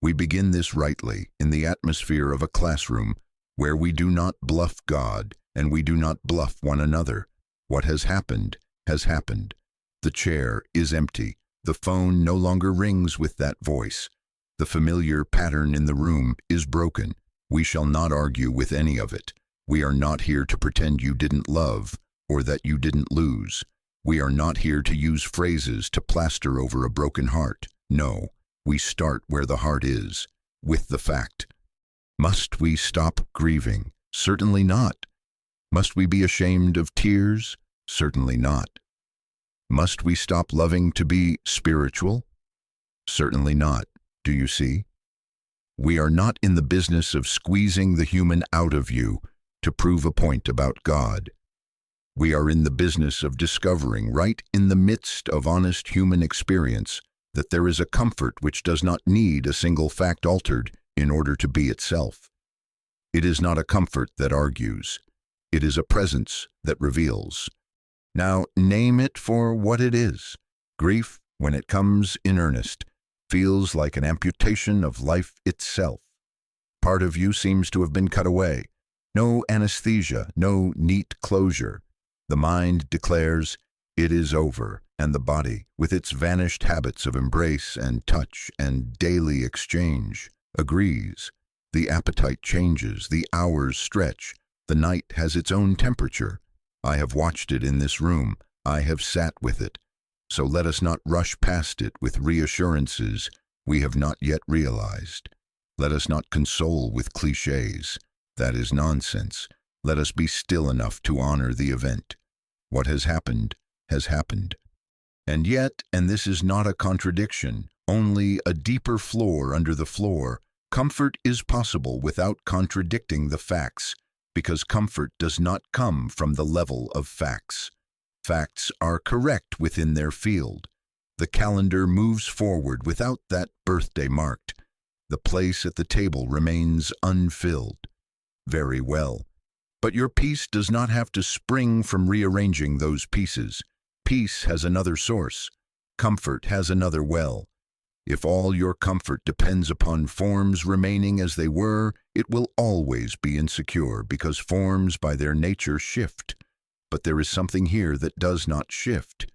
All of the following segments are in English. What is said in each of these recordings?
We begin this rightly in the atmosphere of a classroom where we do not bluff God and we do not bluff one another. What has happened has happened. The chair is empty. The phone no longer rings with that voice. The familiar pattern in the room is broken. We shall not argue with any of it. We are not here to pretend you didn't love or that you didn't lose. We are not here to use phrases to plaster over a broken heart. No, we start where the heart is, with the fact. Must we stop grieving? Certainly not. Must we be ashamed of tears? Certainly not. Must we stop loving to be spiritual? Certainly not. Do you see? We are not in the business of squeezing the human out of you to prove a point about God. We are in the business of discovering right in the midst of honest human experience that there is a comfort which does not need a single fact altered in order to be itself. It is not a comfort that argues. It is a presence that reveals. Now, name it for what it is. Grief, when it comes in earnest, feels like an amputation of life itself. Part of you seems to have been cut away. No anesthesia, no neat closure. The mind declares, it is over, and the body, with its vanished habits of embrace and touch and daily exchange, agrees. The appetite changes, the hours stretch, the night has its own temperature. I have watched it in this room. I have sat with it. So let us not rush past it with reassurances we have not yet realized. Let us not console with cliches. That is nonsense. Let us be still enough to honor the event. What has happened has happened. And yet, and this is not a contradiction, only a deeper floor under the floor, comfort is possible without contradicting the facts, because comfort does not come from the level of facts. Facts are correct within their field. The calendar moves forward without that birthday marked. The place at the table remains unfilled. Very well. But your peace does not have to spring from rearranging those pieces. Peace has another source. Comfort has another well. If all your comfort depends upon forms remaining as they were, it will always be insecure because forms by their nature shift. But there is something here that does not shift.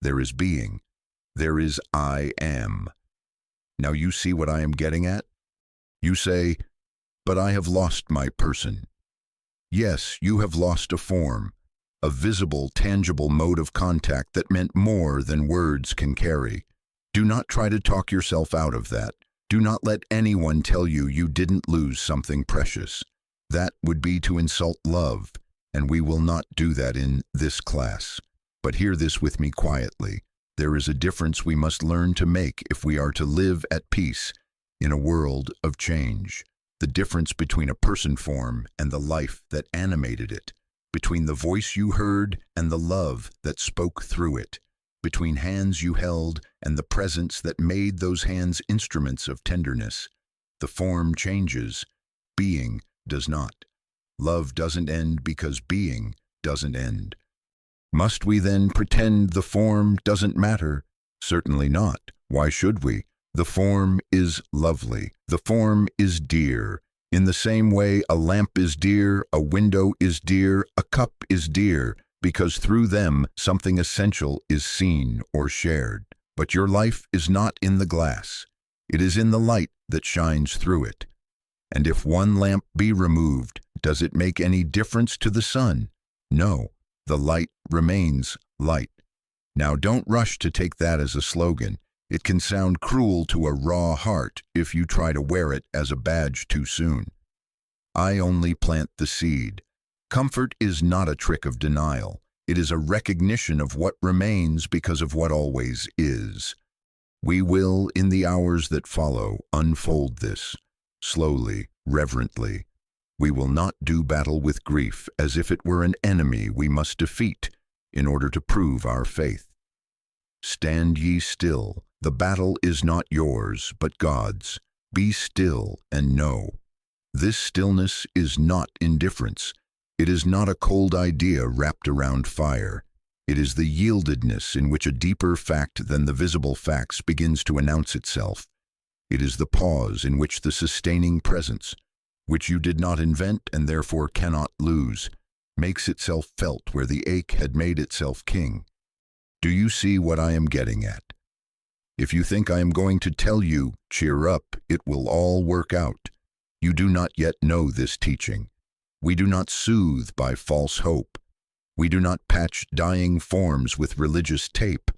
There is being. There is I am. Now you see what I am getting at? You say, but I have lost my person. Yes, you have lost a form, a visible, tangible mode of contact that meant more than words can carry. Do not try to talk yourself out of that. Do not let anyone tell you you didn't lose something precious. That would be to insult love, and we will not do that in this class. But hear this with me quietly. There is a difference we must learn to make if we are to live at peace in a world of change. The difference between a person form and the life that animated it, between the voice you heard and the love that spoke through it, between hands you held and the presence that made those hands instruments of tenderness. The form changes, being does not. Love doesn't end because being doesn't end. Must we then pretend the form doesn't matter? Certainly not. Why should we? The form is lovely. The form is dear. In the same way a lamp is dear, a window is dear, a cup is dear, because through them something essential is seen or shared. But your life is not in the glass. It is in the light that shines through it. And if one lamp be removed, does it make any difference to the sun? No, the light remains light. Now don't rush to take that as a slogan. It can sound cruel to a raw heart if you try to wear it as a badge too soon. I only plant the seed. Comfort is not a trick of denial. It is a recognition of what remains because of what always is. We will, in the hours that follow, unfold this, slowly, reverently. We will not do battle with grief as if it were an enemy we must defeat in order to prove our faith. Stand ye still. The battle is not yours, but God's. Be still and know. This stillness is not indifference. It is not a cold idea wrapped around fire. It is the yieldedness in which a deeper fact than the visible facts begins to announce itself. It is the pause in which the sustaining presence, which you did not invent and therefore cannot lose, makes itself felt where the ache had made itself king. Do you see what I am getting at? If you think I am going to tell you, cheer up, it will all work out, you do not yet know this teaching. We do not soothe by false hope. We do not patch dying forms with religious tape.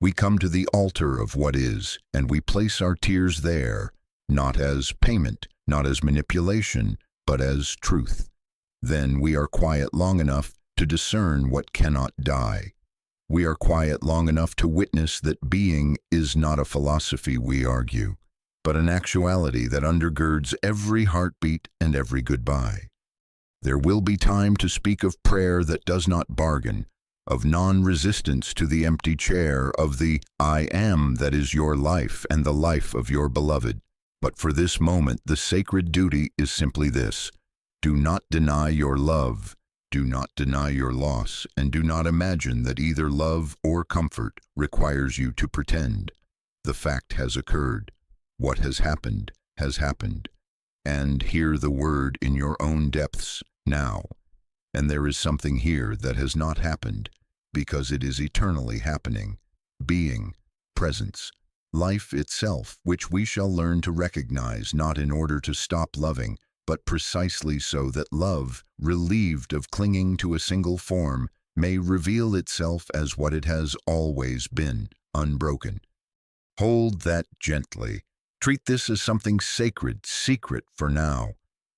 We come to the altar of what is, and we place our tears there, not as payment, not as manipulation, but as truth. Then we are quiet long enough to discern what cannot die. We are quiet long enough to witness that being is not a philosophy we argue, but an actuality that undergirds every heartbeat and every goodbye. There will be time to speak of prayer that does not bargain, of non-resistance to the empty chair, of the I am that is your life and the life of your beloved. But for this moment, the sacred duty is simply this: do not deny your love, do not deny your loss, and do not imagine that either love or comfort requires you to pretend. The fact has occurred. What has happened, and hear the word in your own depths now. And there is something here that has not happened, because it is eternally happening. Being, presence, life itself, which we shall learn to recognize not in order to stop loving, but precisely so that love, relieved of clinging to a single form, may reveal itself as what it has always been, unbroken. Hold that gently. Treat this as something sacred, secret for now.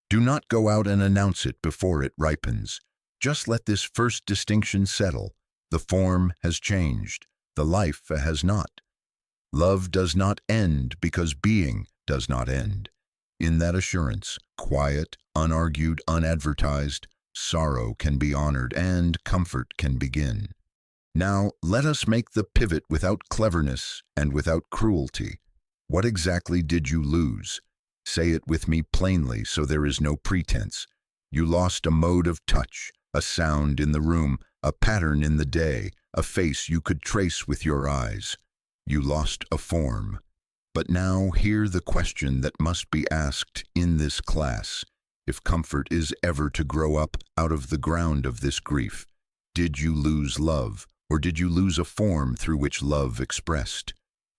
Do not go out and announce it before it ripens. Just let this first distinction settle. The form has changed. The life has not. Love does not end because being does not end. In that assurance, quiet, unargued, unadvertised, sorrow can be honored and comfort can begin. Now, let us make the pivot without cleverness and without cruelty. What exactly did you lose? Say it with me plainly so there is no pretense. You lost a mode of touch, a sound in the room, a pattern in the day, a face you could trace with your eyes. You lost a form. But now hear the question that must be asked in this class, if comfort is ever to grow up out of the ground of this grief. Did you lose love, or did you lose a form through which love expressed?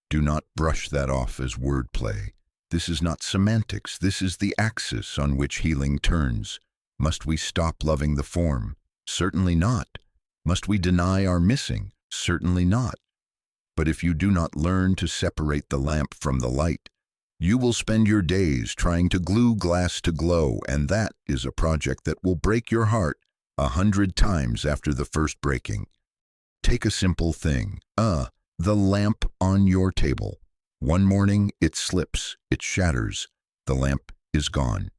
Do not brush that off as wordplay. This is not semantics, this is the axis on which healing turns. Must we stop loving the form? Certainly not. Must we deny our missing? Certainly not. But if you do not learn to separate the lamp from the light, you will spend your days trying to glue glass to glow, and that is a project that will break your heart 100 times after the first breaking. Take a simple thing, the lamp on your table. One morning it slips, it shatters, the lamp is gone.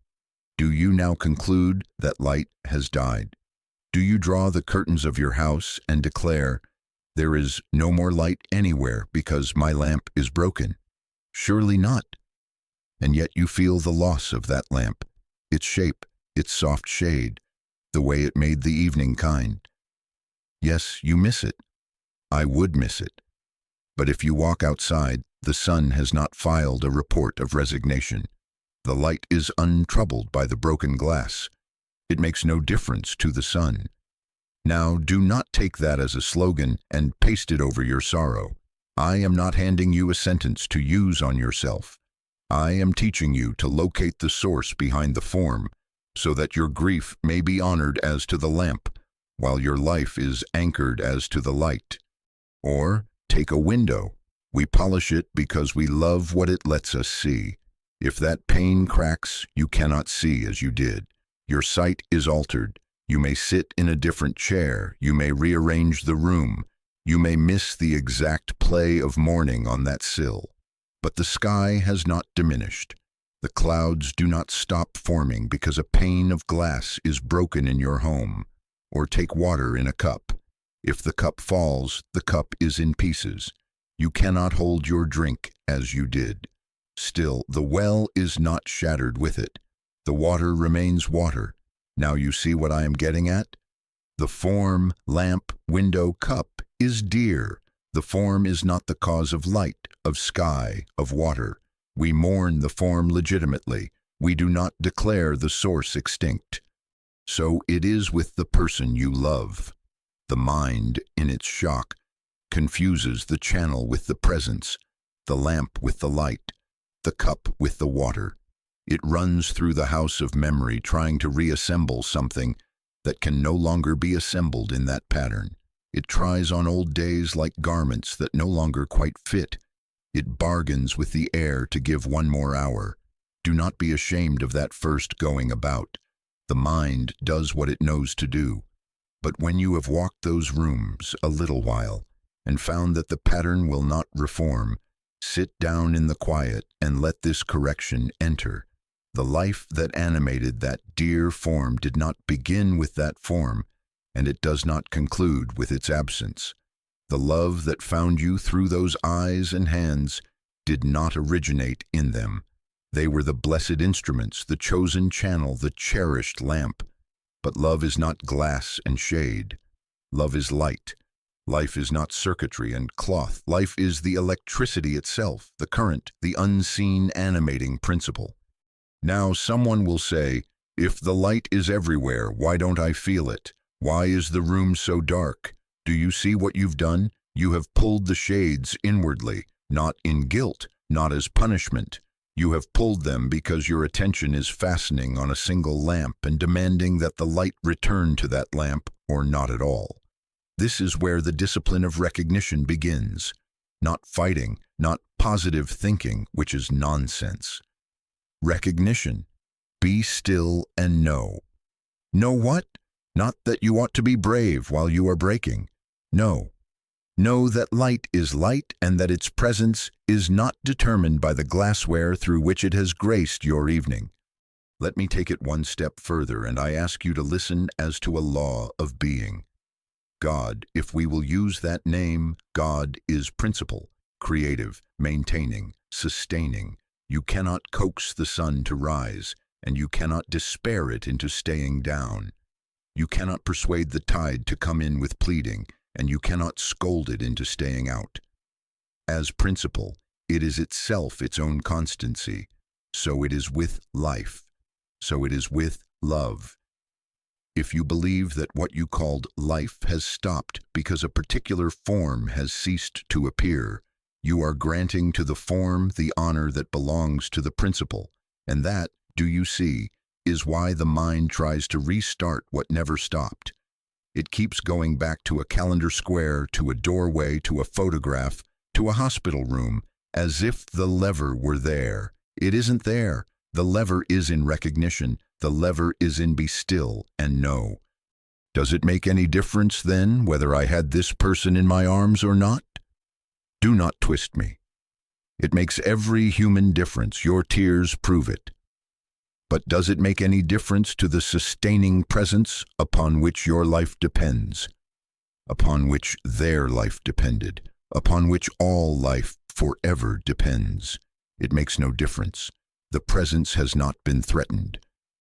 Do you now conclude that light has died? Do you draw the curtains of your house and declare, there is no more light anywhere because my lamp is broken? Surely not. And yet you feel the loss of that lamp, its shape, its soft shade, the way it made the evening kind. Yes, you miss it. I would miss it. But if you walk outside, the sun has not filed a report of resignation. The light is untroubled by the broken glass. It makes no difference to the sun. Now, do not take that as a slogan and paste it over your sorrow. I am not handing you a sentence to use on yourself. I am teaching you to locate the source behind the form, so that your grief may be honored as to the lamp, while your life is anchored as to the light. Or, take a window. We polish it because we love what it lets us see. If that pane cracks, you cannot see as you did. Your sight is altered. You may sit in a different chair. You may rearrange the room. You may miss the exact play of morning on that sill. But the sky has not diminished. The clouds do not stop forming because a pane of glass is broken in your home. Or take water in a cup. If the cup falls, the cup is in pieces. You cannot hold your drink as you did. Still, the well is not shattered with it. The water remains water. Now you see what I am getting at? The form, lamp, window, cup is dear. The form is not the cause of light, of sky, of water. We mourn the form legitimately. We do not declare the source extinct. So it is with the person you love. The mind, in its shock, confuses the channel with the presence, the lamp with the light, the cup with the water. It runs through the house of memory trying to reassemble something that can no longer be assembled in that pattern. It tries on old days like garments that no longer quite fit. It bargains with the air to give one more hour. Do not be ashamed of that first going about. The mind does what it knows to do. But when you have walked those rooms a little while and found that the pattern will not reform, sit down in the quiet and let this correction enter. The life that animated that dear form did not begin with that form, and it does not conclude with its absence. The love that found you through those eyes and hands did not originate in them. They were the blessed instruments, the chosen channel, the cherished lamp. But love is not glass and shade. Love is light. Life is not circuitry and cloth. Life is the electricity itself, the current, the unseen animating principle. Now someone will say, if the light is everywhere, why don't I feel it? Why is the room so dark? Do you see what you've done? You have pulled the shades inwardly, not in guilt, not as punishment. You have pulled them because your attention is fastening on a single lamp and demanding that the light return to that lamp or not at all. This is where the discipline of recognition begins. Not fighting, not positive thinking, which is nonsense. Recognition. Be still and know. Know what? Not that you ought to be brave while you are breaking. No. Know that light is light and that its presence is not determined by the glassware through which it has graced your evening. Let me take it one step further, and I ask you to listen as to a law of being. God, if we will use that name, God is principle, creative, maintaining, sustaining. You cannot coax the sun to rise, and you cannot despair it into staying down. You cannot persuade the tide to come in with pleading, and you cannot scold it into staying out. As principle, it is itself its own constancy. So it is with life. So it is with love. If you believe that what you called life has stopped because a particular form has ceased to appear, you are granting to the form the honor that belongs to the principle, and that, do you see, is why the mind tries to restart what never stopped. It keeps going back to a calendar square, to a doorway, to a photograph, to a hospital room, as if the lever were there. It isn't there. The lever is in recognition. The lever is in be still and know. Does it make any difference, then, whether I had this person in my arms or not? Do not twist me. It makes every human difference. Your tears prove it. But does it make any difference to the sustaining presence upon which your life depends, upon which their life depended, upon which all life forever depends? It makes no difference. The presence has not been threatened.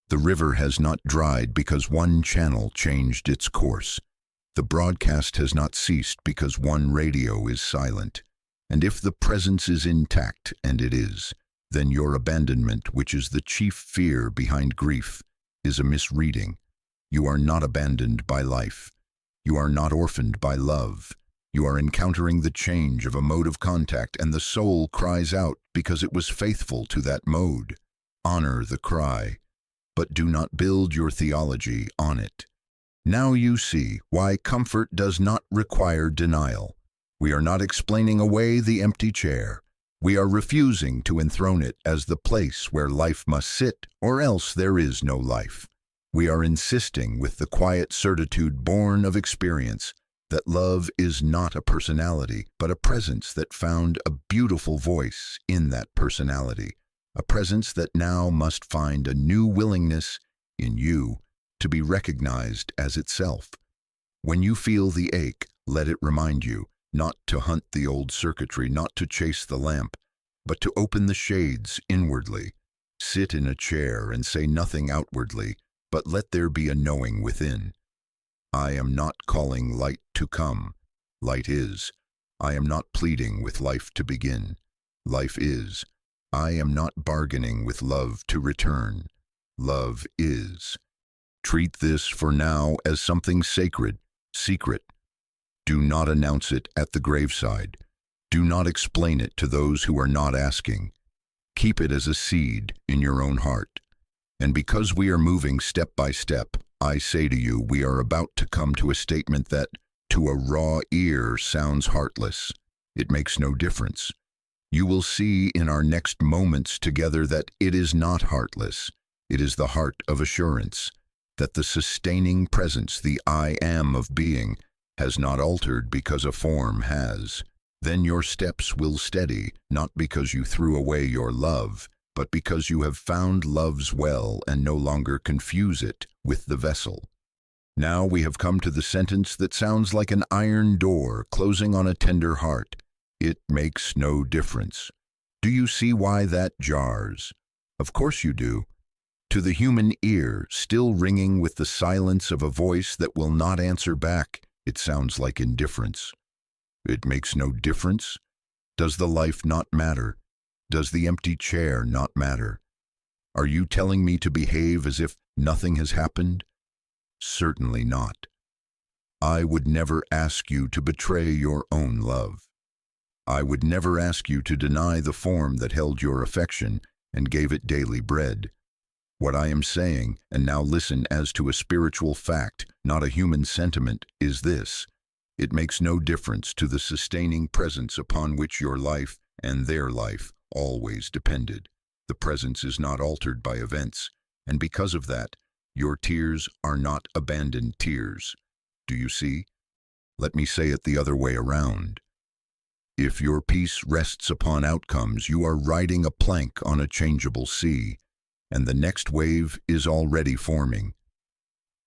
The river has not dried because one channel changed its course. The broadcast has not ceased because one radio is silent. And if the presence is intact, and it is, then your abandonment, which is the chief fear behind grief, is a misreading. You are not abandoned by life. You are not orphaned by love. You are encountering the change of a mode of contact, and the soul cries out because it was faithful to that mode. Honor the cry, but do not build your theology on it. Now you see why comfort does not require denial. We are not explaining away the empty chair. We are refusing to enthrone it as the place where life must sit, or else there is no life. We are insisting with the quiet certitude born of experience that love is not a personality, but a presence that found a beautiful voice in that personality, a presence that now must find a new willingness in you to be recognized as itself. When you feel the ache, let it remind you not to hunt the old circuitry, not to chase the lamp, but to open the shades inwardly. Sit in a chair and say nothing outwardly, but let there be a knowing within. I am not calling light to come. Light is. I am not pleading with life to begin. Life is. I am not bargaining with love to return. Love is. Treat this for now as something sacred, secret. Do not announce it at the graveside. Do not explain it to those who are not asking. Keep it as a seed in your own heart. And because we are moving step by step, I say to you, we are about to come to a statement that, to a raw ear, sounds heartless. It makes no difference. You will see in our next moments together that it is not heartless. It is the heart of assurance, that the sustaining presence, the I am of being, has not altered because a form has. Then your steps will steady, not because you threw away your love, but because you have found love's well and no longer confuse it with the vessel. Now we have come to the sentence that sounds like an iron door closing on a tender heart. It makes no difference. Do you see why that jars? Of course you do. To the human ear, still ringing with the silence of a voice that will not answer back, it sounds like indifference. It makes no difference? Does the life not matter? Does the empty chair not matter? Are you telling me to behave as if nothing has happened? Certainly not. I would never ask you to betray your own love. I would never ask you to deny the form that held your affection and gave it daily bread. What I am saying, and now listen as to a spiritual fact, not a human sentiment, is this. It makes no difference to the sustaining presence upon which your life and their life always depended. The presence is not altered by events, and because of that, your tears are not abandoned tears. Do you see? Let me say it the other way around. If your peace rests upon outcomes, you are riding a plank on a changeable sea, and the next wave is already forming.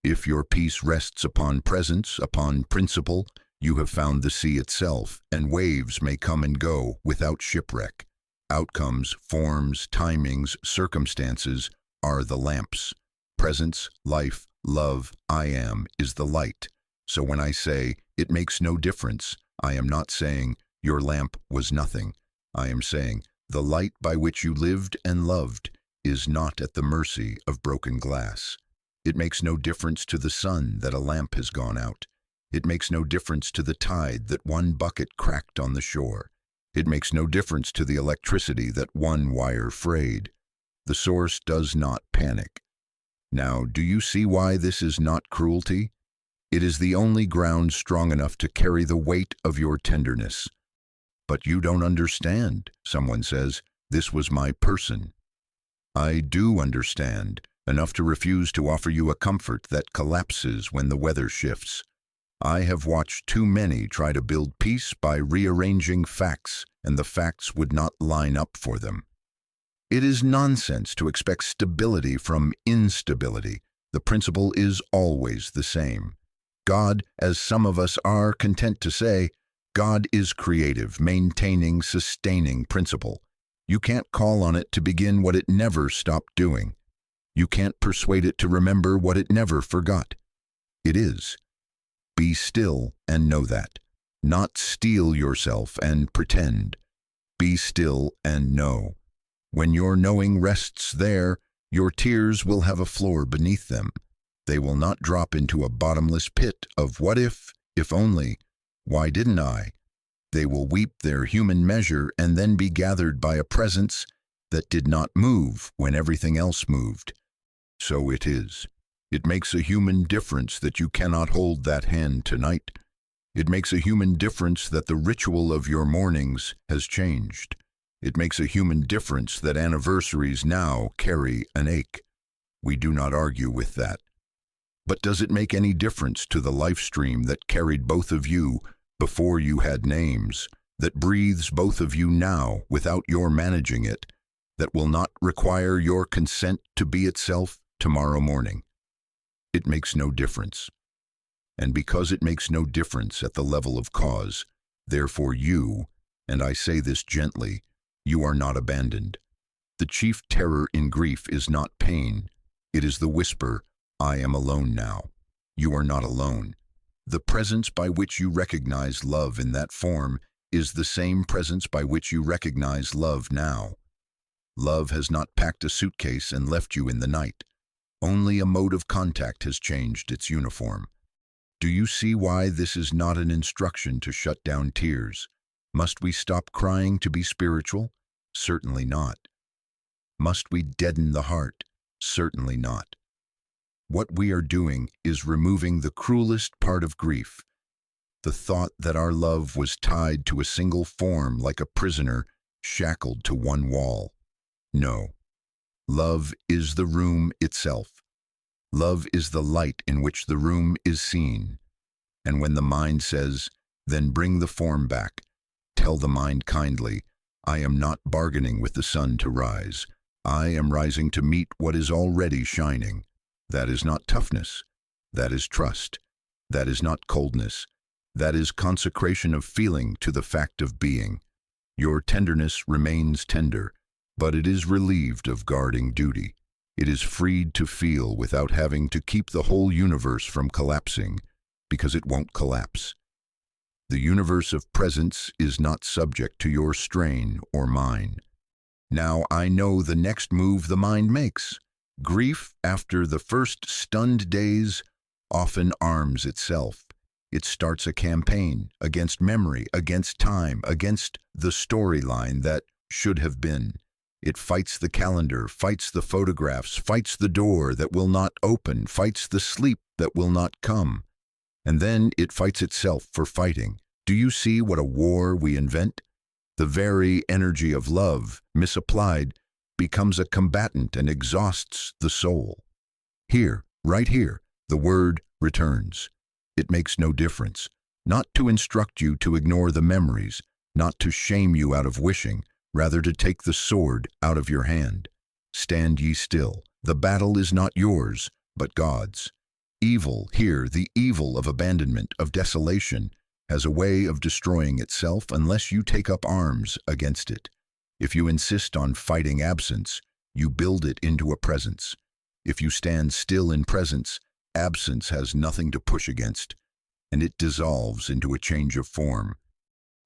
If your peace rests upon presence, upon principle, you have found the sea itself, and waves may come and go without shipwreck. Outcomes, forms, timings, circumstances are the lamps. Presence, life, love, I am, is the light. So when I say, it makes no difference, I am not saying, your lamp was nothing. I am saying, the light by which you lived and loved is not at the mercy of broken glass. It makes no difference to the sun that a lamp has gone out. It makes no difference to the tide that one bucket cracked on the shore. It makes no difference to the electricity that one wire frayed. The source does not panic. Now, do you see why this is not cruelty? It is the only ground strong enough to carry the weight of your tenderness. But you don't understand, someone says. This was my person. I do understand, enough to refuse to offer you a comfort that collapses when the weather shifts. I have watched too many try to build peace by rearranging facts, and the facts would not line up for them. It is nonsense to expect stability from instability. The principle is always the same. God, as some of us are content to say, God is creative, maintaining, sustaining principle. You can't call on it to begin what it never stopped doing. You can't persuade it to remember what it never forgot. It is. Be still and know that. Not steel yourself and pretend. Be still and know. When your knowing rests there, your tears will have a floor beneath them. They will not drop into a bottomless pit of what if only, why didn't I? They will weep their human measure and then be gathered by a presence that did not move when everything else moved. So it is. It makes a human difference that you cannot hold that hand tonight. It makes a human difference that the ritual of your mornings has changed. It makes a human difference that anniversaries now carry an ache. We do not argue with that. But does it make any difference to the life stream that carried both of you before you had names, that breathes both of you now without your managing it, that will not require your consent to be itself tomorrow morning? It makes no difference. And because it makes no difference at the level of cause, therefore you, and I say this gently, you are not abandoned. The chief terror in grief is not pain. It is the whisper, I am alone now. You are not alone. The presence by which you recognize love in that form is the same presence by which you recognize love now. Love has not packed a suitcase and left you in the night. Only a mode of contact has changed its uniform. Do you see why this is not an instruction to shut down tears? Must we stop crying to be spiritual? Certainly not. Must we deaden the heart? Certainly not. What we are doing is removing the cruelest part of grief, the thought that our love was tied to a single form like a prisoner shackled to one wall. No. Love is the room itself. Love is the light in which the room is seen. And when the mind says, "Then bring the form back," tell the mind kindly, "I am not bargaining with the sun to rise. I am rising to meet what is already shining." That is not toughness. That is trust. That is not coldness. That is consecration of feeling to the fact of being. Your tenderness remains tender, but it is relieved of guarding duty. It is freed to feel without having to keep the whole universe from collapsing, because it won't collapse. The universe of presence is not subject to your strain or mine. Now I know the next move the mind makes. Grief, after the first stunned days, often arms itself. It starts a campaign against memory, against time, against the storyline that should have been. It fights the calendar, fights the photographs, fights the door that will not open, fights the sleep that will not come. And then it fights itself for fighting. Do you see what a war we invent? The very energy of love, misapplied, becomes a combatant and exhausts the soul. Here, right here, the word returns. It makes no difference. Not to instruct you to ignore the memories, not to shame you out of wishing, rather to take the sword out of your hand. Stand ye still. The battle is not yours, but God's. Evil, here, the evil of abandonment, of desolation, has a way of destroying itself unless you take up arms against it. If you insist on fighting absence, you build it into a presence. If you stand still in presence, absence has nothing to push against, and it dissolves into a change of form.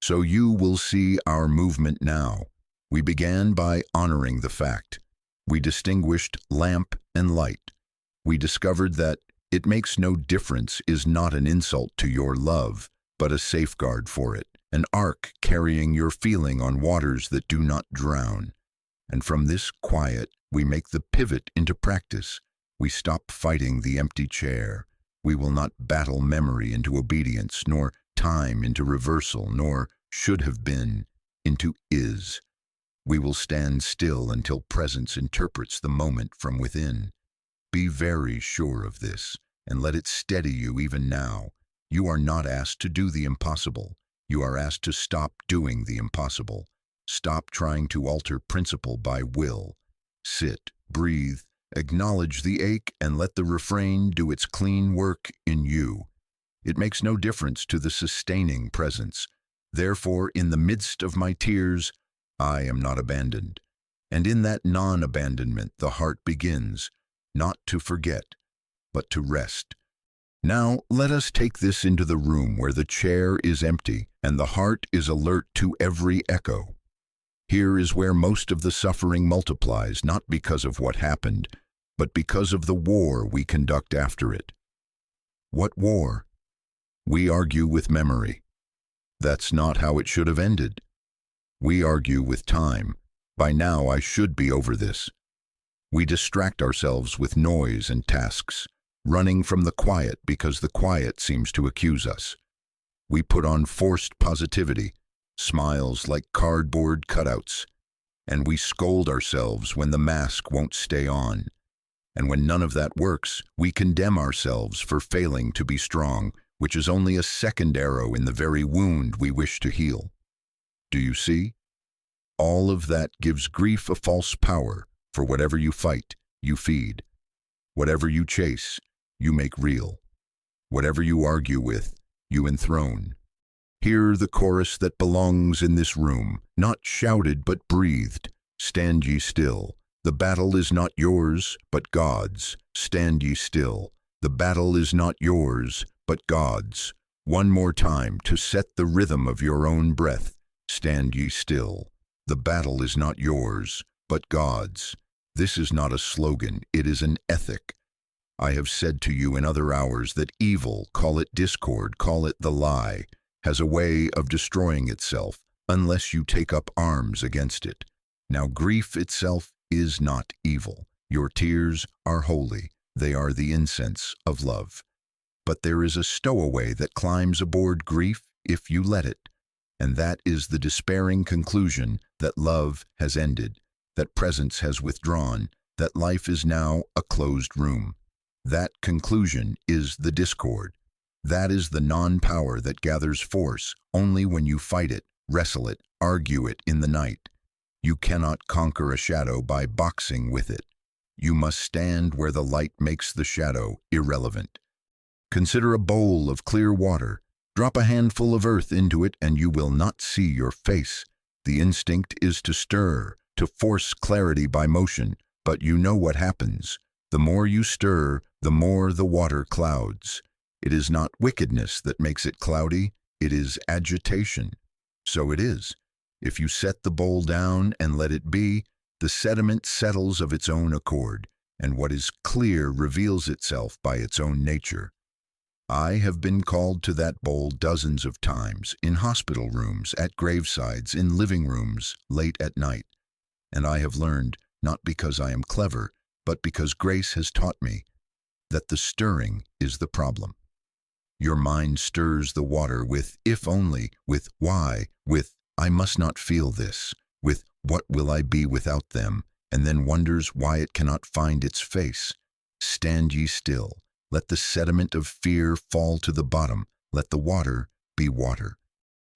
So you will see our movement now. We began by honoring the fact. We distinguished lamp and light. We discovered that "it makes no difference" is not an insult to your love, but a safeguard for it, an ark carrying your feeling on waters that do not drown. And from this quiet, we make the pivot into practice. We stop fighting the empty chair. We will not battle memory into obedience, nor time into reversal, nor should have been into is. We will stand still until presence interprets the moment from within. Be very sure of this, and let it steady you even now. You are not asked to do the impossible. You are asked to stop doing the impossible. Stop trying to alter principle by will. Sit, breathe, acknowledge the ache, and let the refrain do its clean work in you. It makes no difference to the sustaining presence. Therefore, in the midst of my tears, I am not abandoned. And in that non-abandonment, the heart begins, not to forget, but to rest. Now, let us take this into the room where the chair is empty and the heart is alert to every echo. Here is where most of the suffering multiplies, not because of what happened, but because of the war we conduct after it. What war? We argue with memory. That's not how it should have ended. We argue with time. By now I should be over this. We distract ourselves with noise and tasks, running from the quiet because the quiet seems to accuse us. We put on forced positivity, smiles like cardboard cutouts, and we scold ourselves when the mask won't stay on. And when none of that works, we condemn ourselves for failing to be strong, which is only a second arrow in the very wound we wish to heal. Do you see? All of that gives grief a false power, for whatever you fight, you feed. Whatever you chase, you make real. Whatever you argue with, you enthrone. Hear the chorus that belongs in this room, not shouted but breathed. Stand ye still. The battle is not yours, but God's. Stand ye still. The battle is not yours, but God's. One more time to set the rhythm of your own breath. Stand ye still. The battle is not yours, but God's. This is not a slogan, it is an ethic. I have said to you in other hours that evil, call it discord, call it the lie, has a way of destroying itself unless you take up arms against it. Now grief itself is not evil. Your tears are holy. They are the incense of love. But there is a stowaway that climbs aboard grief if you let it, and that is the despairing conclusion that love has ended, that presence has withdrawn, that life is now a closed room. That conclusion is the discord. That is the non-power that gathers force only when you fight it, wrestle it, argue it in the night. You cannot conquer a shadow by boxing with it. You must stand where the light makes the shadow irrelevant. Consider a bowl of clear water. Drop a handful of earth into it and you will not see your face. The instinct is to stir, to force clarity by motion, but you know what happens. The more you stir, the more the water clouds. It is not wickedness that makes it cloudy, it is agitation. So it is. If you set the bowl down and let it be, the sediment settles of its own accord, and what is clear reveals itself by its own nature. I have been called to that bowl dozens of times, in hospital rooms, at gravesides, in living rooms, late at night. And I have learned, not because I am clever, but because grace has taught me, that the stirring is the problem. Your mind stirs the water with if only, with why, with I must not feel this, with what will I be without them, and then wonders why it cannot find its face. Stand ye still. Let the sediment of fear fall to the bottom. Let the water be water.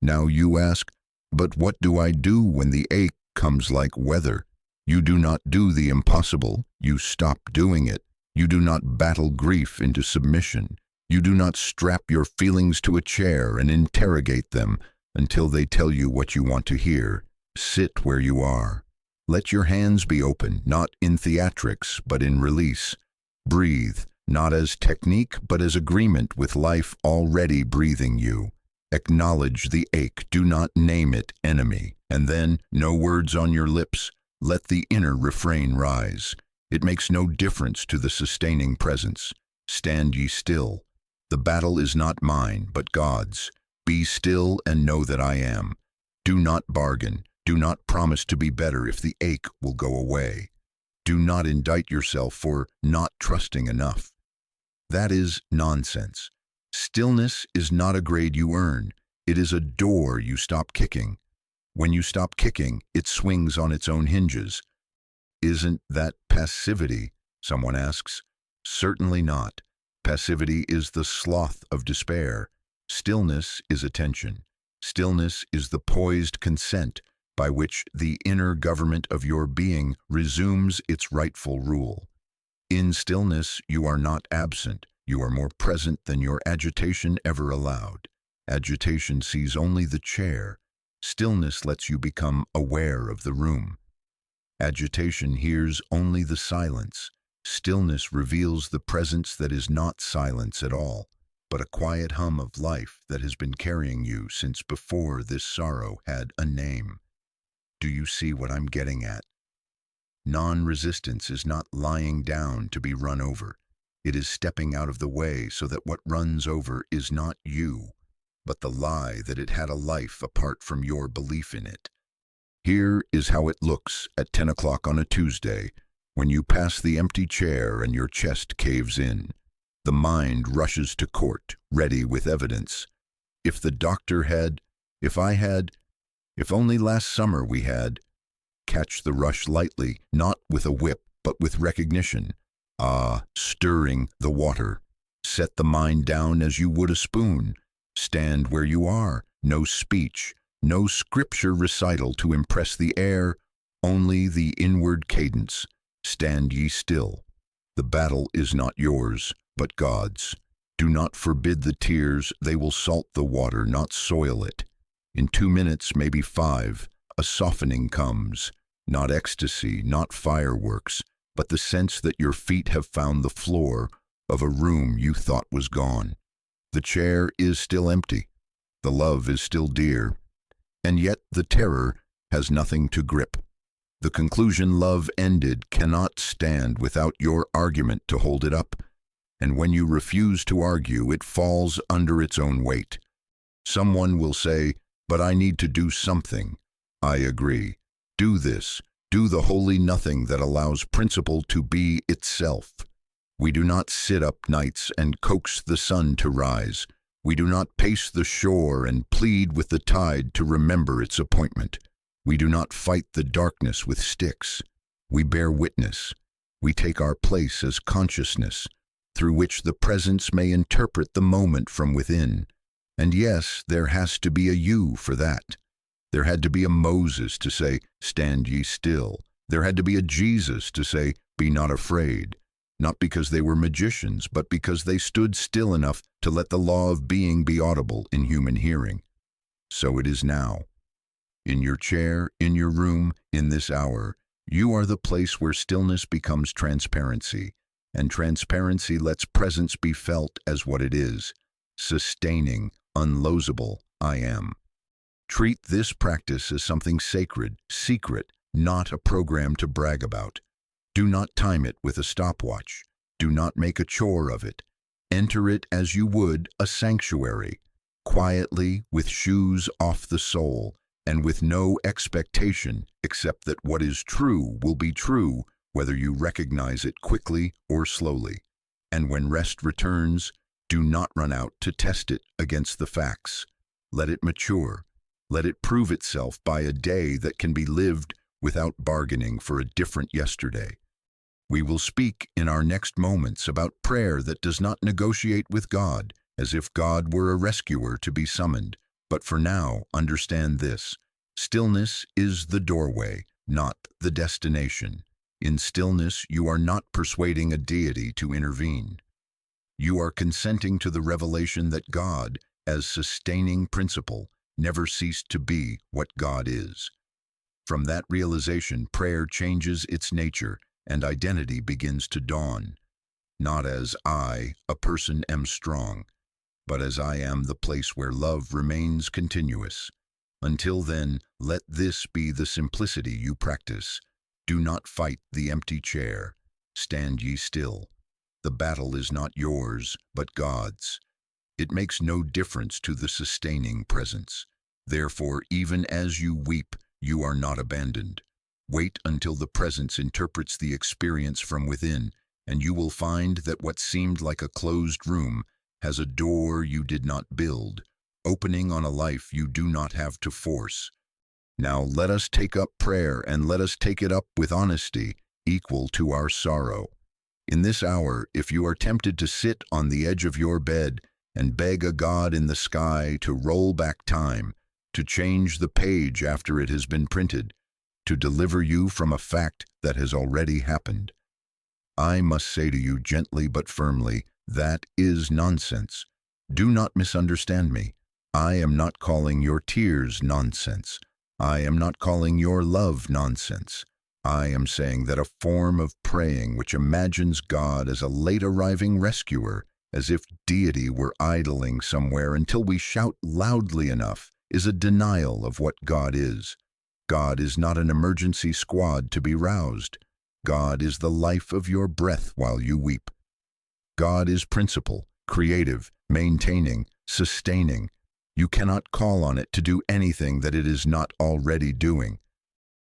Now you ask, but what do I do when the ache comes like weather? You do not do the impossible. You stop doing it. You do not battle grief into submission. You do not strap your feelings to a chair and interrogate them until they tell you what you want to hear. Sit where you are. Let your hands be open, not in theatrics, but in release. Breathe, not as technique, but as agreement with life already breathing you. Acknowledge the ache, do not name it enemy. And then, no words on your lips, let the inner refrain rise. It makes no difference to the sustaining presence. Stand ye still. The battle is not mine, but God's. Be still and know that I am. Do not bargain. Do not promise to be better if the ache will go away. Do not indict yourself for not trusting enough. That is nonsense. Stillness is not a grade you earn. It is a door you stop kicking. When you stop kicking, it swings on its own hinges. Isn't that passivity? Someone asks. Certainly not. Passivity is the sloth of despair. Stillness is attention. Stillness is the poised consent by which the inner government of your being resumes its rightful rule. In stillness, you are not absent. You are more present than your agitation ever allowed. Agitation sees only the chair. Stillness lets you become aware of the room. Agitation hears only the silence. Stillness reveals the presence that is not silence at all, but a quiet hum of life that has been carrying you since before this sorrow had a name. Do you see what I'm getting at? Non-resistance is not lying down to be run over. It is stepping out of the way so that what runs over is not you, but the lie that it had a life apart from your belief in it. Here is how it looks at 10 o'clock on a Tuesday, when you pass the empty chair and your chest caves in. The mind rushes to court, ready with evidence. If the doctor had, if I had, if only last summer we had. Catch the rush lightly, not with a whip, but with recognition. Stirring the water. Set the mind down as you would a spoon. Stand where you are. No speech, no scripture recital to impress the air, only the inward cadence. Stand ye still. The battle is not yours, but God's. Do not forbid the tears, they will salt the water, not soil it. In 2 minutes, maybe 5, a softening comes. Not ecstasy, not fireworks, but the sense that your feet have found the floor of a room you thought was gone. The chair is still empty. The love is still dear. And yet the terror has nothing to grip. The conclusion love ended cannot stand without your argument to hold it up, and when you refuse to argue, it falls under its own weight. Someone will say, "But I need to do something." I agree. Do this. Do the holy nothing that allows principle to be itself. We do not sit up nights and coax the sun to rise. We do not pace the shore and plead with the tide to remember its appointment. We do not fight the darkness with sticks. We bear witness. We take our place as consciousness, through which the presence may interpret the moment from within. And yes, there has to be a you for that. There had to be a Moses to say, "Stand ye still." There had to be a Jesus to say, "Be not afraid." Not because they were magicians, but because they stood still enough to let the law of being be audible in human hearing. So it is now. In your chair, in your room, in this hour, you are the place where stillness becomes transparency, and transparency lets presence be felt as what it is, sustaining, unlosable, I am. Treat this practice as something sacred, secret, not a program to brag about. Do not time it with a stopwatch. Do not make a chore of it. Enter it as you would a sanctuary, quietly, with shoes off the sole, and with no expectation except that what is true will be true whether you recognize it quickly or slowly. And when rest returns, do not run out to test it against the facts. Let it mature. Let it prove itself by a day that can be lived without bargaining for a different yesterday. We will speak in our next moments about prayer that does not negotiate with God as if God were a rescuer to be summoned. But for now, understand this. Stillness is the doorway, not the destination. In stillness, you are not persuading a deity to intervene. You are consenting to the revelation that God, as sustaining principle, never ceased to be what God is. From that realization, prayer changes its nature and identity begins to dawn. Not as I, a person, am strong, but as I am the place where love remains continuous. Until then, let this be the simplicity you practice. Do not fight the empty chair. Stand ye still. The battle is not yours, but God's. It makes no difference to the sustaining presence. Therefore, even as you weep, you are not abandoned. Wait until the presence interprets the experience from within, and you will find that what seemed like a closed room has a door you did not build, opening on a life you do not have to force. Now let us take up prayer, and let us take it up with honesty equal to our sorrow. In this hour, if you are tempted to sit on the edge of your bed and beg a God in the sky to roll back time, to change the page after it has been printed, to deliver you from a fact that has already happened, I must say to you gently but firmly, that is nonsense. Do not misunderstand me. I am not calling your tears nonsense. I am not calling your love nonsense. I am saying that a form of praying which imagines God as a late-arriving rescuer, as if deity were idling somewhere until we shout loudly enough, is a denial of what God is. God is not an emergency squad to be roused. God is the life of your breath while you weep. God is principle, creative, maintaining, sustaining. You cannot call on it to do anything that it is not already doing.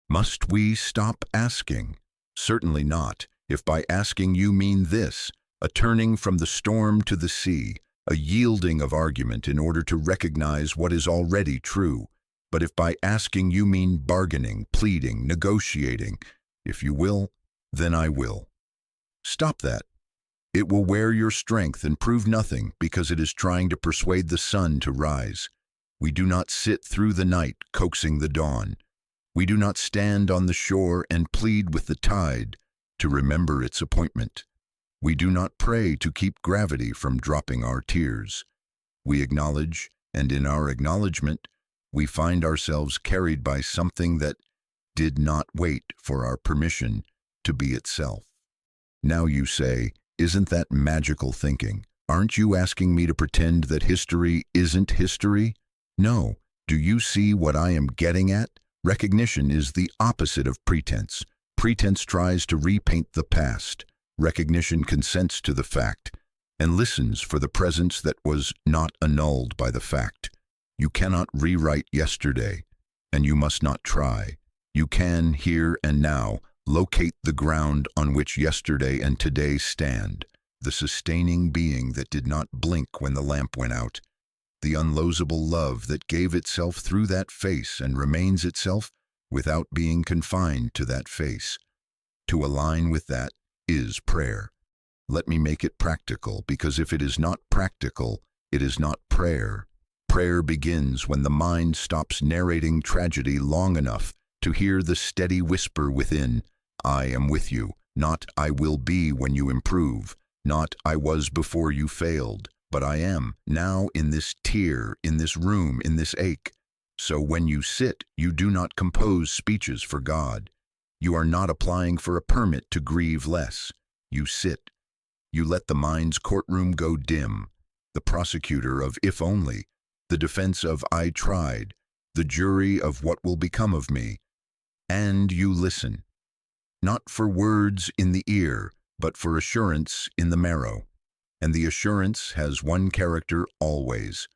Must we stop asking? Certainly not, if by asking you mean this, a turning from the storm to the sea, a yielding of argument in order to recognize what is already true. But if by asking you mean bargaining, pleading, negotiating, if you will, then I will. Stop that. It will wear your strength and prove nothing because it is trying to persuade the sun to rise. We do not sit through the night coaxing the dawn. We do not stand on the shore and plead with the tide to remember its appointment. We do not pray to keep gravity from dropping our tears. We acknowledge, and in our acknowledgement, we find ourselves carried by something that did not wait for our permission to be itself. Now you say, isn't that magical thinking? Aren't you asking me to pretend that history isn't history? No. Do you see what I am getting at? Recognition is the opposite of pretense. Pretense tries to repaint the past. Recognition consents to the fact and listens for the presence that was not annulled by the fact. You cannot rewrite yesterday, and you must not try. You can, here and now, locate the ground on which yesterday and today stand, the sustaining being that did not blink when the lamp went out, the unlosable love that gave itself through that face and remains itself without being confined to that face. To align with that is prayer. Let me make it practical, because if it is not practical, it is not prayer. Prayer begins when the mind stops narrating tragedy long enough to hear the steady whisper within, I am with you, not I will be when you improve, not I was before you failed, but I am now in this tear, in this room, in this ache. So when you sit, you do not compose speeches for God. You are not applying for a permit to grieve less. You sit. You let the mind's courtroom go dim, the prosecutor of if only, the defense of I tried, the jury of what will become of me. And you listen, not for words in the ear, but for assurance in the marrow. And the assurance has one character always,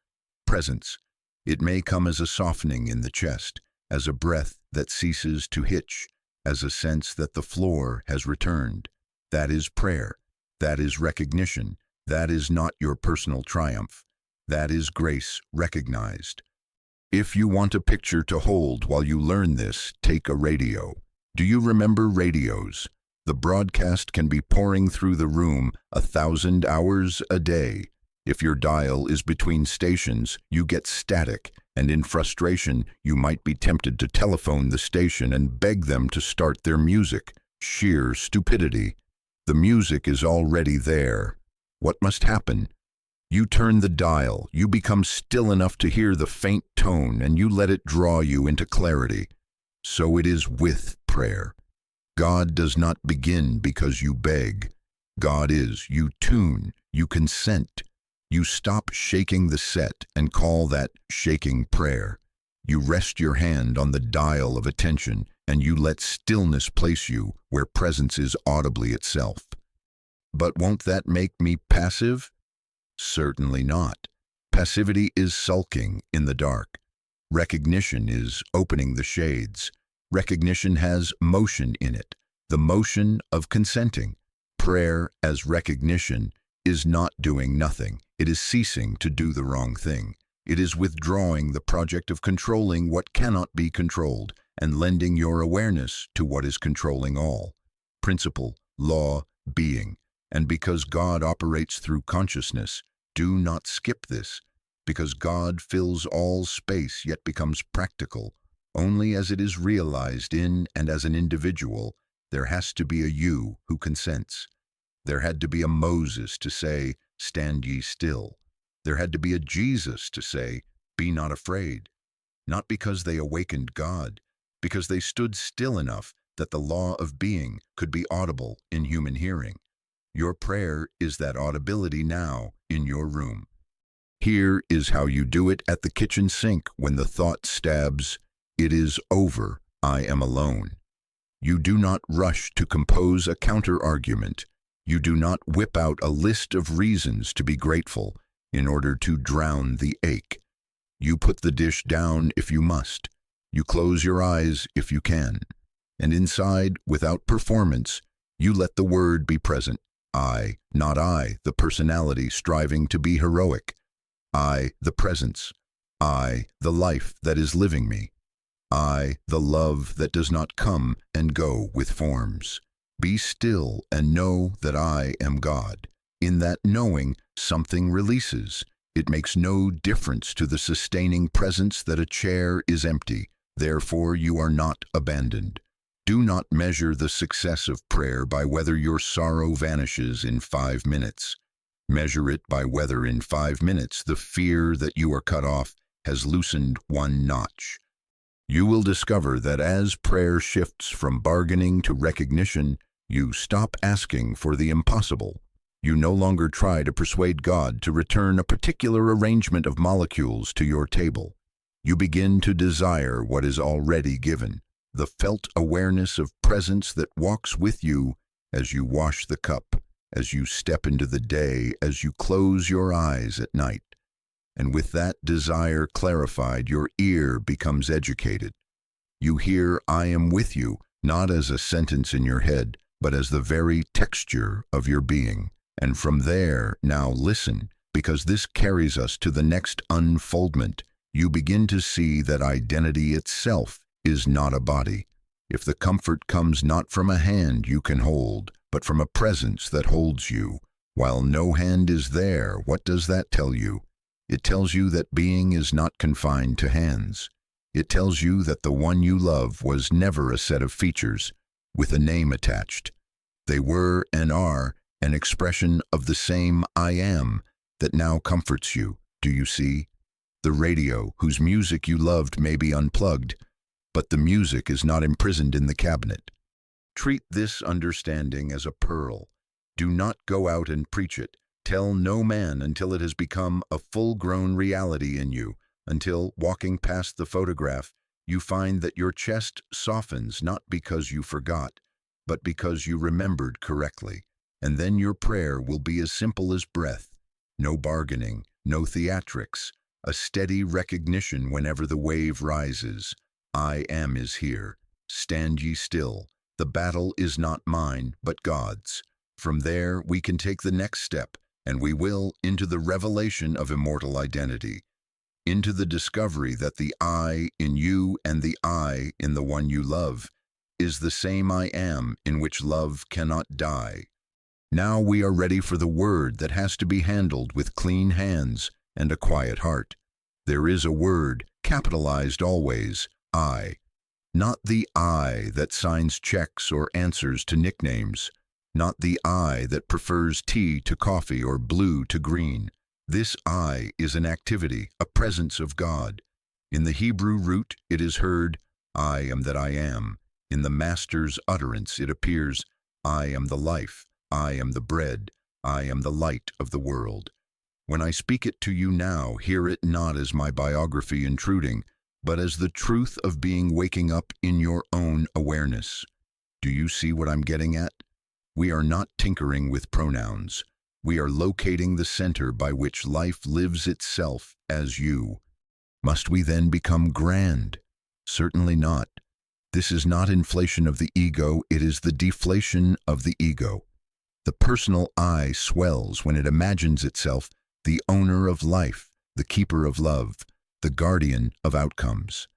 presence. It may come as a softening in the chest, as a breath that ceases to hitch, as a sense that the floor has returned. That is prayer. That is recognition. That is not your personal triumph. That is grace recognized. If you want a picture to hold while you learn this, take a radio. Do you remember radios? The broadcast can be pouring through the room 1,000 hours a day. If your dial is between stations, you get static, and in frustration, you might be tempted to telephone the station and beg them to start their music. Sheer stupidity. The music is already there. What must happen? You turn the dial, you become still enough to hear the faint tone, and you let it draw you into clarity. So it is with prayer. God does not begin because you beg. God is, you tune, you consent. You stop shaking the set and call that shaking prayer. You rest your hand on the dial of attention and you let stillness place you where presence is audibly itself. But won't that make me passive? Certainly not. Passivity is sulking in the dark. Recognition is opening the shades. Recognition has motion in it, the motion of consenting. Prayer as recognition is not doing nothing. It is ceasing to do the wrong thing. It is withdrawing the project of controlling what cannot be controlled and lending your awareness to what is controlling all. Principle, law, being. And because God operates through consciousness, do not skip this. Because God fills all space yet becomes practical, only as it is realized in and as an individual, there has to be a you who consents. There had to be a Moses to say, stand ye still. There had to be a Jesus to say, be not afraid. Not because they awakened God, because they stood still enough that the law of being could be audible in human hearing. Your prayer is that audibility now in your room. Here is how you do it at the kitchen sink when the thought stabs, it is over, I am alone. You do not rush to compose a counter-argument. You do not whip out a list of reasons to be grateful in order to drown the ache. You put the dish down if you must. You close your eyes if you can. And inside, without performance, you let the word be present. I, not I, the personality striving to be heroic. I, the presence. I, the life that is living me. I, the love that does not come and go with forms. Be still and know that I am God. In that knowing, something releases. It makes no difference to the sustaining presence that a chair is empty. Therefore, you are not abandoned. Do not measure the success of prayer by whether your sorrow vanishes in 5 minutes. Measure it by whether in 5 minutes the fear that you are cut off has loosened 1 notch. You will discover that as prayer shifts from bargaining to recognition, you stop asking for the impossible. You no longer try to persuade God to return a particular arrangement of molecules to your table. You begin to desire what is already given, the felt awareness of presence that walks with you as you wash the cup, as you step into the day, as you close your eyes at night. And with that desire clarified, your ear becomes educated. You hear, "I am with you," not as a sentence in your head, but as the very texture of your being. And from there, now listen, because this carries us to the next unfoldment. You begin to see that identity itself is not a body. If the comfort comes not from a hand you can hold, but from a presence that holds you, while no hand is there, what does that tell you? It tells you that being is not confined to hands. It tells you that the one you love was never a set of features with a name attached. They were and are an expression of the same I am that now comforts you. Do you see? The radio, whose music you loved, may be unplugged, but the music is not imprisoned in the cabinet. Treat this understanding as a pearl. Do not go out and preach it. Tell no man until it has become a full-grown reality in you, until, walking past the photograph, you find that your chest softens not because you forgot, but because you remembered correctly. And then your prayer will be as simple as breath. No bargaining, no theatrics, a steady recognition whenever the wave rises. I am is here. Stand ye still. The battle is not mine, but God's. From there, we can take the next step, and we will, into the revelation of immortal identity, into the discovery that the I in you and the I in the one you love is the same I am in which love cannot die. Now we are ready for the word that has to be handled with clean hands and a quiet heart. There is a word, capitalized always, I. Not the I that signs checks or answers to nicknames. Not the I that prefers tea to coffee or blue to green. This I is an activity, a presence of God. In the Hebrew root it is heard, I am that I am. In the Master's utterance it appears, I am the life, I am the bread, I am the light of the world. When I speak it to you now, hear it not as my biography intruding, but as the truth of being waking up in your own awareness. Do you see what I'm getting at? We are not tinkering with pronouns. We are locating the center by which life lives itself as you. Must we then become grand? Certainly not. This is not inflation of the ego, it is the deflation of the ego. The personal I swells when it imagines itself the owner of life, the keeper of love, the guardian of outcomes.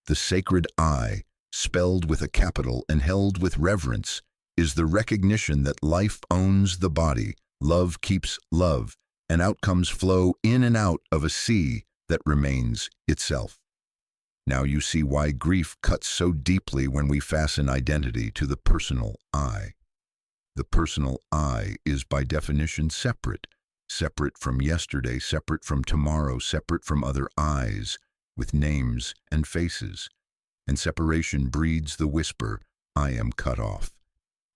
The sacred I, spelled with a capital and held with reverence, is the recognition that life owns the body, love keeps love, and outcomes flow in and out of a sea that remains itself. Now you see why grief cuts so deeply when we fasten identity to the personal I. The personal I is by definition separate, separate from yesterday, separate from tomorrow, separate from other I's, with names and faces. And separation breeds the whisper, I am cut off.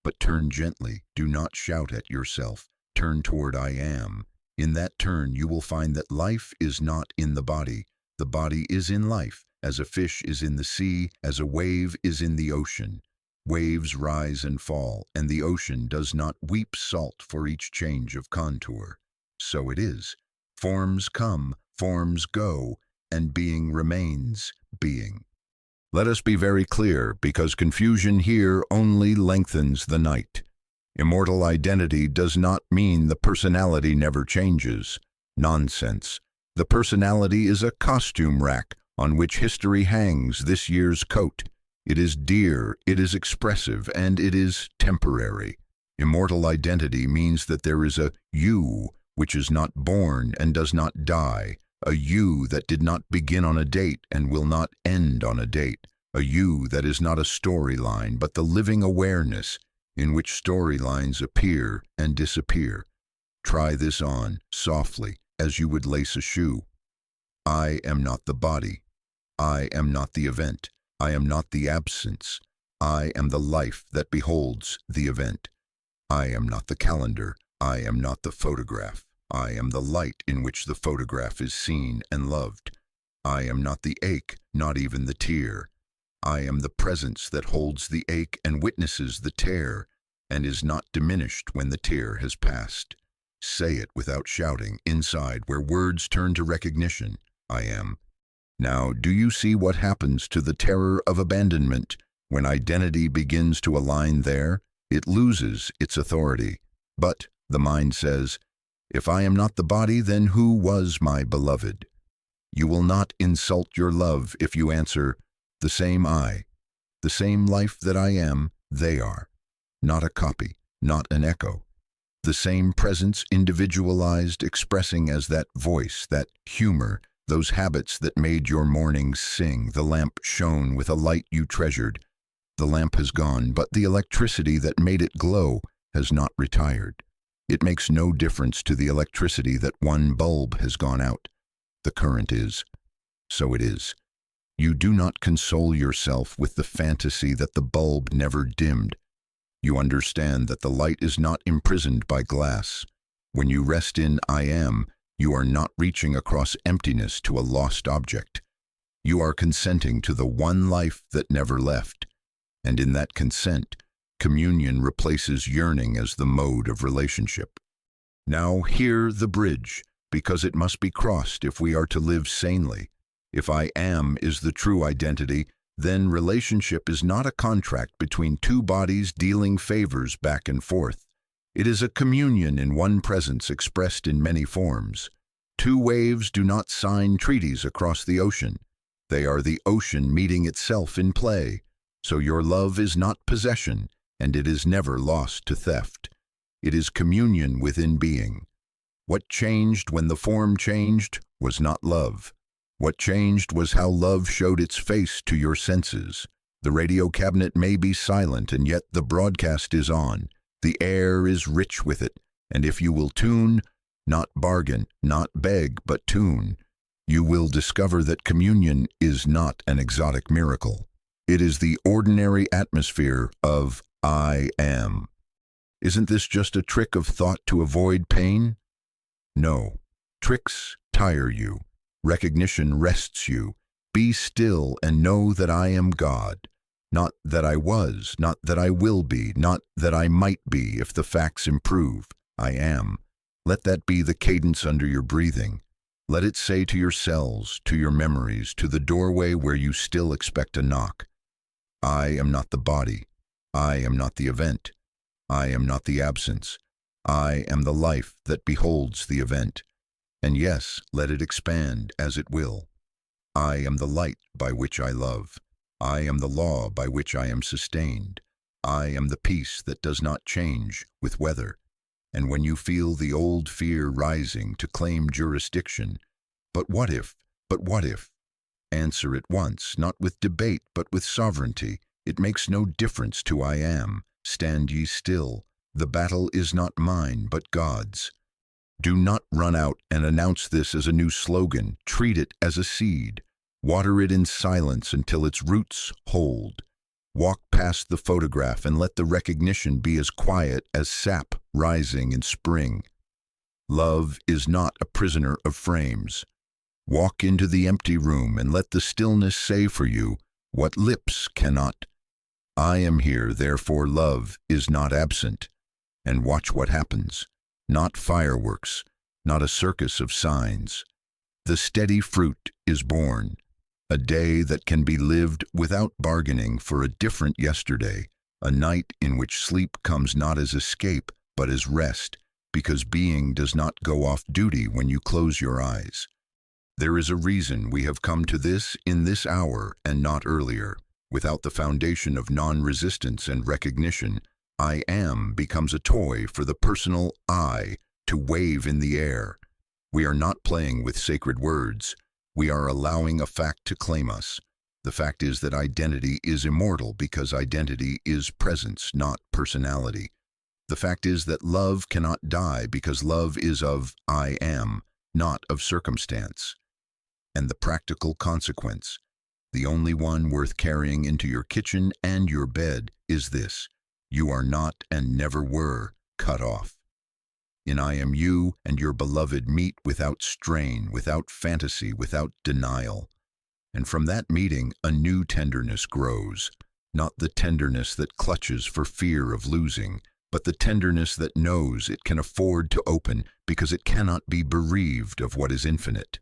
But turn gently, do not shout at yourself, turn toward I am. In that turn you will find that life is not in the body is in life, as a fish is in the sea, as a wave is in the ocean. Waves rise and fall, and the ocean does not weep salt for each change of contour. So it is. Forms come, forms go, and being remains being. Let us be very clear, because confusion here only lengthens the night. Immortal identity does not mean the personality never changes. Nonsense. The personality is a costume rack on which history hangs this year's coat. It is dear, it is expressive, and it is temporary. Immortal identity means that there is a you which is not born and does not die, a you that did not begin on a date and will not end on a date, a you that is not a storyline but the living awareness in which storylines appear and disappear. Try this on, softly, as you would lace a shoe. I am not the body. I am not the event. I am not the absence. I am the life that beholds the event. I am not the calendar. I am not the photograph. I am the light in which the photograph is seen and loved. I am not the ache, not even the tear. I am the presence that holds the ache and witnesses the tear, and is not diminished when the tear has passed. Say it without shouting, inside where words turn to recognition. I am. Now, do you see what happens to the terror of abandonment when identity begins to align there? It loses its authority. But, the mind says, if I am not the body, then who was my beloved? You will not insult your love if you answer, the same I, the same life that I am, they are. Not a copy, not an echo. The same presence individualized, expressing as that voice, that humor, those habits that made your mornings sing. The lamp shone with a light you treasured. The lamp has gone, but the electricity that made it glow has not retired. It makes no difference to the electricity that one bulb has gone out. The current is. So it is. You do not console yourself with the fantasy that the bulb never dimmed. You understand that the light is not imprisoned by glass. When you rest in I am, you are not reaching across emptiness to a lost object. You are consenting to the one life that never left. And in that consent, communion replaces yearning as the mode of relationship. Now hear the bridge, because it must be crossed if we are to live sanely. If I am is the true identity, then relationship is not a contract between two bodies dealing favors back and forth. It is a communion in one presence expressed in many forms. Two waves do not sign treaties across the ocean. They are the ocean meeting itself in play. So your love is not possession, and it is never lost to theft. It is communion within being. What changed when the form changed was not love. What changed was how love showed its face to your senses. The radio cabinet may be silent, and yet the broadcast is on. The air is rich with it, and if you will tune, not bargain, not beg, but tune, you will discover that communion is not an exotic miracle. It is the ordinary atmosphere of I am. Isn't this just a trick of thought to avoid pain? No. Tricks tire you. Recognition rests you. Be still and know that I am God. Not that I was, not that I will be, not that I might be if the facts improve. I am. Let that be the cadence under your breathing. Let it say to your cells, to your memories, to the doorway where you still expect a knock. I am not the body. I am not the event. I am not the absence. I am the life that beholds the event. And yes, let it expand as it will. I am the light by which I love. I am the law by which I am sustained. I am the peace that does not change with weather. And when you feel the old fear rising to claim jurisdiction, but what if, but what if? Answer at once, not with debate, but with sovereignty. It makes no difference to I am. Stand ye still. The battle is not mine, but God's. Do not run out and announce this as a new slogan. Treat it as a seed. Water it in silence until its roots hold. Walk past the photograph and let the recognition be as quiet as sap rising in spring. Love is not a prisoner of frames. Walk into the empty room and let the stillness say for you what lips cannot. I am here, therefore love is not absent. And watch what happens. Not fireworks, not a circus of signs. The steady fruit is born, a day that can be lived without bargaining for a different yesterday, a night in which sleep comes not as escape but as rest, because being does not go off duty when you close your eyes. There is a reason we have come to this in this hour and not earlier. Without the foundation of non-resistance and recognition, I am becomes a toy for the personal I to wave in the air. We are not playing with sacred words. We are allowing a fact to claim us. The fact is that identity is immortal because identity is presence, not personality. The fact is that love cannot die because love is of I am, not of circumstance. And the practical consequence, the only one worth carrying into your kitchen and your bed, is this: you are not and never were cut off. In I am you and your beloved meet without strain, without fantasy, without denial. And from that meeting, a new tenderness grows, not the tenderness that clutches for fear of losing, but the tenderness that knows it can afford to open because it cannot be bereaved of what is infinite.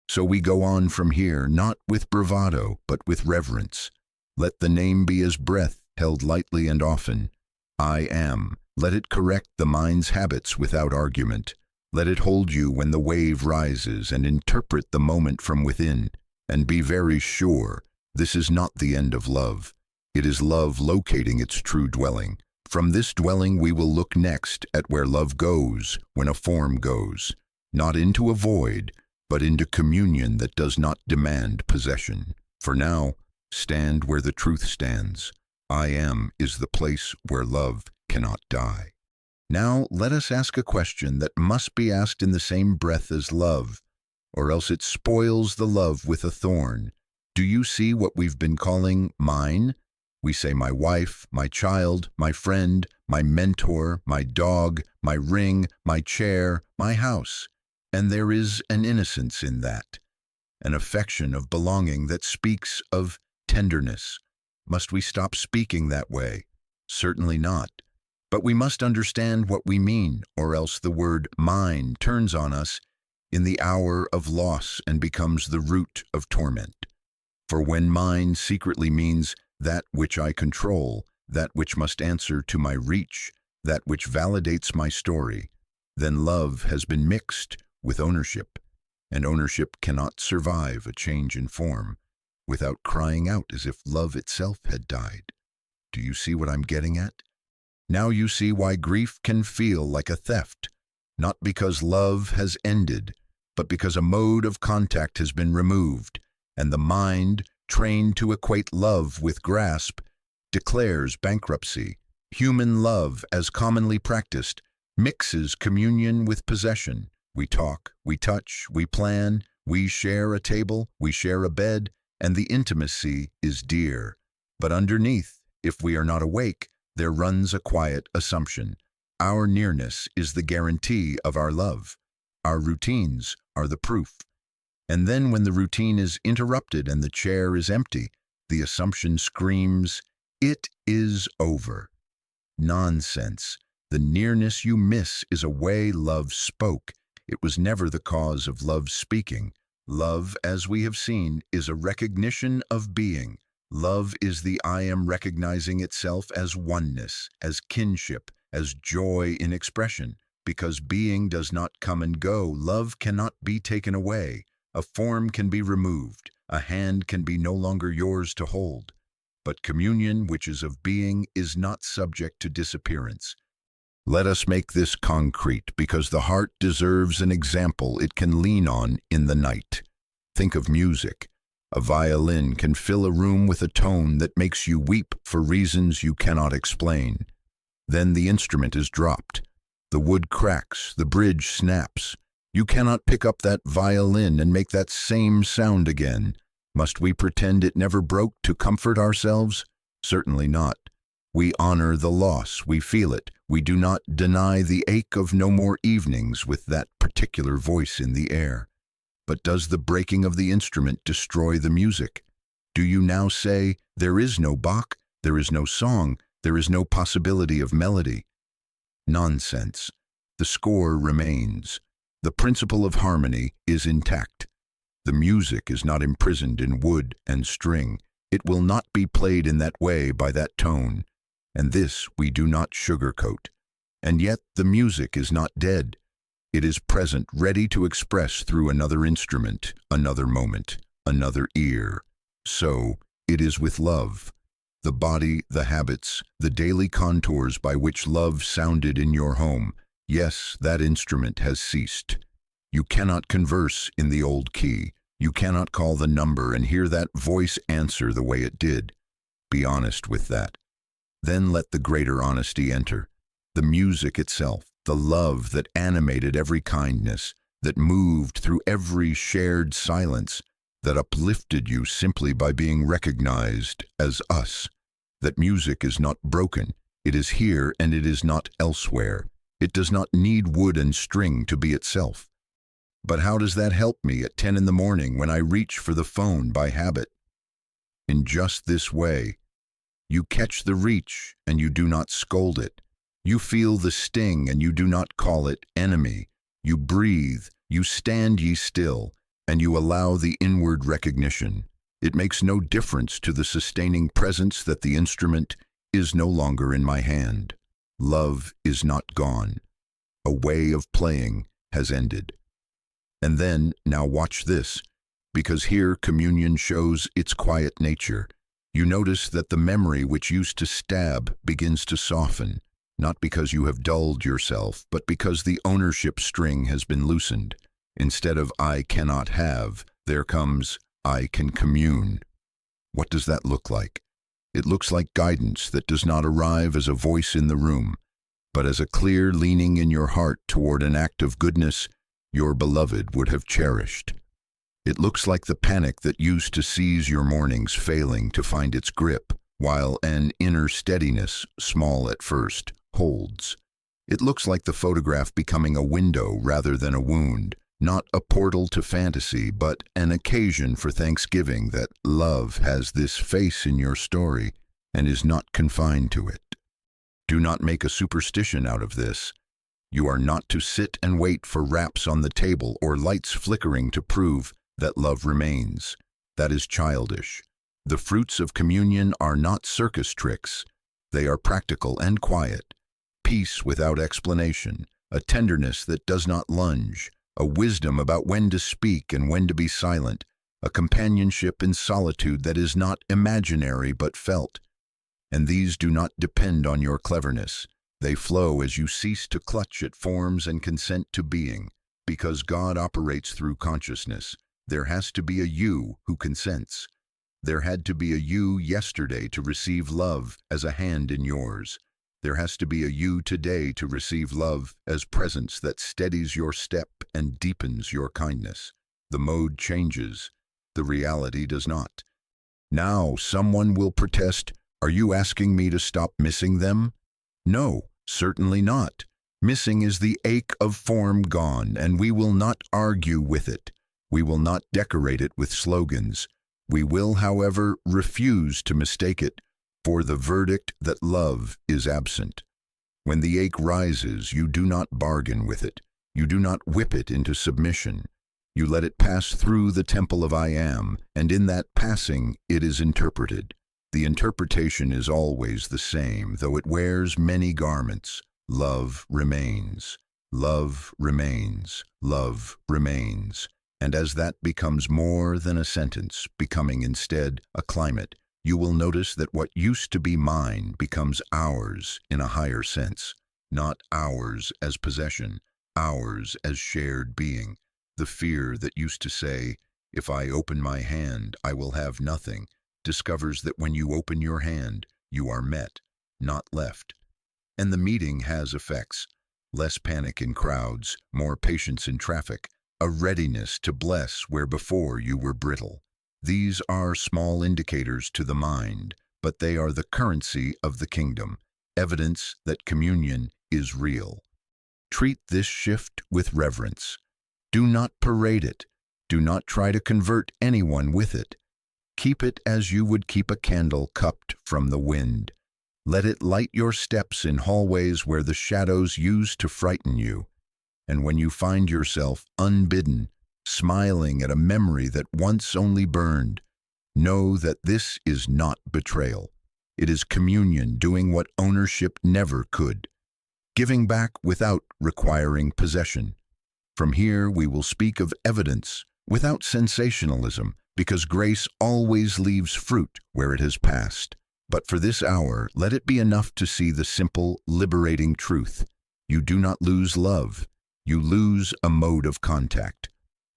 So we go on from here, not with bravado, but with reverence. Let the name be as breath, held lightly and often. I am. Let it correct the mind's habits without argument. Let it hold you when the wave rises and interpret the moment from within. And be very sure, this is not the end of love. It is love locating its true dwelling. From this dwelling we will look next at where love goes when a form goes, not into a void, but into communion that does not demand possession. For now, stand where the truth stands. I am is the place where love cannot die. Now let us ask a question that must be asked in the same breath as love, or else it spoils the love with a thorn. Do you see what we've been calling mine? We say my wife, my child, my friend, my mentor, my dog, my ring, my chair, my house. And there is an innocence in that, an affection of belonging that speaks of tenderness. Must we stop speaking that way? Certainly not. But we must understand what we mean, or else the word mine turns on us in the hour of loss and becomes the root of torment. For when mine secretly means that which I control, that which must answer to my reach, that which validates my story, then love has been mixed with ownership, and ownership cannot survive a change in form without crying out as if love itself had died. Do you see what I'm getting at? Now you see why grief can feel like a theft, not because love has ended, but because a mode of contact has been removed, and the mind, trained to equate love with grasp, declares bankruptcy. Human love, as commonly practiced, mixes communion with possession. We talk, we touch, we plan, we share a table, we share a bed, and the intimacy is dear. But underneath, if we are not awake, there runs a quiet assumption. Our nearness is the guarantee of our love. Our routines are the proof. And then when the routine is interrupted and the chair is empty, the assumption screams, "It is over." Nonsense. The nearness you miss is a way love spoke. It was never the cause of love speaking. Love, as we have seen, is a recognition of being. Love is the I am recognizing itself as oneness, as kinship, as joy in expression. Because being does not come and go, love cannot be taken away. A form can be removed. A hand can be no longer yours to hold. But communion, which is of being, is not subject to disappearance. Let us make this concrete, because the heart deserves an example it can lean on in the night. Think of music. A violin can fill a room with a tone that makes you weep for reasons you cannot explain. Then the instrument is dropped. The wood cracks, the bridge snaps. You cannot pick up that violin and make that same sound again. Must we pretend it never broke to comfort ourselves? Certainly not. We honor the loss, we feel it. We do not deny the ache of no more evenings with that particular voice in the air. But does the breaking of the instrument destroy the music? Do you now say, there is no Bach, there is no song, there is no possibility of melody? Nonsense. The score remains. The principle of harmony is intact. The music is not imprisoned in wood and string. It will not be played in that way by that tone. And this we do not sugarcoat. And yet the music is not dead. It is present, ready to express through another instrument, another moment, another ear. So it is with love. The body, the habits, the daily contours by which love sounded in your home. Yes, that instrument has ceased. You cannot converse in the old key. You cannot call the number and hear that voice answer the way it did. Be honest with that. Then let the greater honesty enter. The music itself, the love that animated every kindness, that moved through every shared silence, that uplifted you simply by being recognized as us. That music is not broken. It is here and it is not elsewhere. It does not need wood and string to be itself. But how does that help me at 10 in the morning when I reach for the phone by habit? In just this way, you catch the reach and you do not scold it. You feel the sting and you do not call it enemy. You breathe, you stand ye still, and you allow the inward recognition. It makes no difference to the sustaining presence that the instrument is no longer in my hand. Love is not gone. A way of playing has ended. And then, now watch this, because here communion shows its quiet nature. You notice that the memory which used to stab begins to soften, not because you have dulled yourself, but because the ownership string has been loosened. Instead of I cannot have, there comes I can commune. What does that look like? It looks like guidance that does not arrive as a voice in the room, but as a clear leaning in your heart toward an act of goodness your beloved would have cherished. It looks like the panic that used to seize your mornings failing to find its grip, while an inner steadiness, small at first, holds. It looks like the photograph becoming a window rather than a wound, not a portal to fantasy, but an occasion for thanksgiving that love has this face in your story and is not confined to it. Do not make a superstition out of this. You are not to sit and wait for raps on the table or lights flickering to prove that love remains. That is childish. The fruits of communion are not circus tricks. They are practical and quiet. Peace without explanation, a tenderness that does not lunge, a wisdom about when to speak and when to be silent, a companionship in solitude that is not imaginary but felt. And these do not depend on your cleverness. They flow as you cease to clutch at forms and consent to being. Because God operates through consciousness, there has to be a you who consents. There had to be a you yesterday to receive love as a hand in yours. There has to be a you today to receive love as presence that steadies your step and deepens your kindness. The mode changes. The reality does not. Now someone will protest, "Are you asking me to stop missing them?" No, certainly not. Missing is the ache of form gone, and we will not argue with it. We will not decorate it with slogans. We will, however, refuse to mistake it for the verdict that love is absent. When the ache rises, you do not bargain with it. You do not whip it into submission. You let it pass through the temple of I am, and in that passing it is interpreted. The interpretation is always the same, though it wears many garments. Love remains. Love remains. Love remains. And as that becomes more than a sentence, becoming instead a climate, you will notice that what used to be mine becomes ours in a higher sense. Not ours as possession, ours as shared being. The fear that used to say, "If I open my hand, I will have nothing," discovers that when you open your hand, you are met, not left. And the meeting has effects. Less panic in crowds, more patience in traffic, a readiness to bless where before you were brittle. These are small indicators to the mind, but they are the currency of the kingdom, evidence that communion is real. Treat this shift with reverence. Do not parade it. Do not try to convert anyone with it. Keep it as you would keep a candle cupped from the wind. Let it light your steps in hallways where the shadows used to frighten you. And when you find yourself unbidden, smiling at a memory that once only burned, know that this is not betrayal. It is communion doing what ownership never could, giving back without requiring possession. From here we will speak of evidence without sensationalism, because grace always leaves fruit where it has passed. But for this hour, let it be enough to see the simple, liberating truth. You do not lose love. You lose a mode of contact.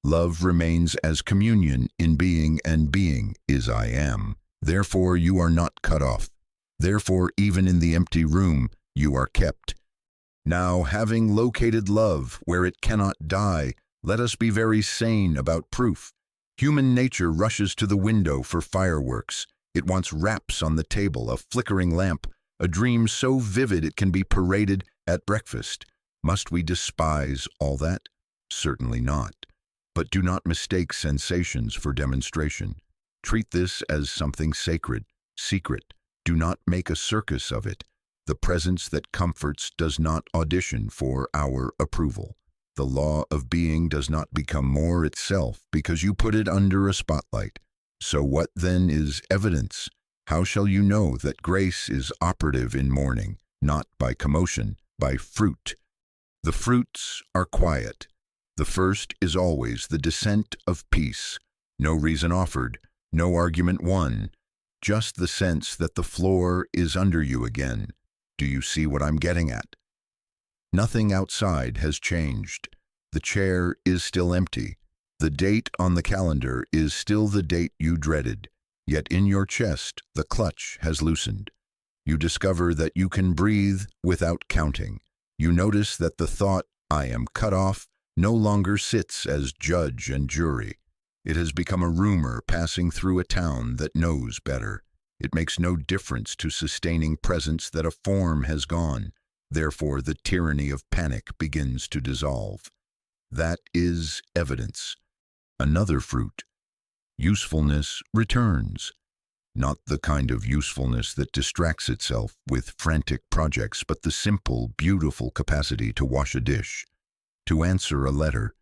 Love remains as communion in being, and being is I am. Therefore you are not cut off. Therefore even in the empty room you are kept. Now, having located love where it cannot die, let us be very sane about proof. Human nature rushes to the window for fireworks. It wants wraps on the table, a flickering lamp, a dream so vivid it can be paraded at breakfast. Must we despise all that? Certainly not. But do not mistake sensations for demonstration. Treat this as something sacred, secret. Do not make a circus of it. The presence that comforts does not audition for our approval. The law of being does not become more itself because you put it under a spotlight. So what then is evidence? How shall you know that grace is operative in mourning, not by commotion, by fruit? The fruits are quiet. The first is always the descent of peace. No reason offered, no argument won, just the sense that the floor is under you again. Do you see what I'm getting at? Nothing outside has changed. The chair is still empty. The date on the calendar is still the date you dreaded. Yet in your chest, the clutch has loosened. You discover that you can breathe without counting. You notice that the thought, "I am cut off," no longer sits as judge and jury. It has become a rumor passing through a town that knows better. It makes no difference to sustaining presence that a form has gone. Therefore, the tyranny of panic begins to dissolve. That is evidence. Another fruit. Usefulness returns. Not the kind of usefulness that distracts itself with frantic projects, but the simple, beautiful capacity to wash a dish, to answer a letter,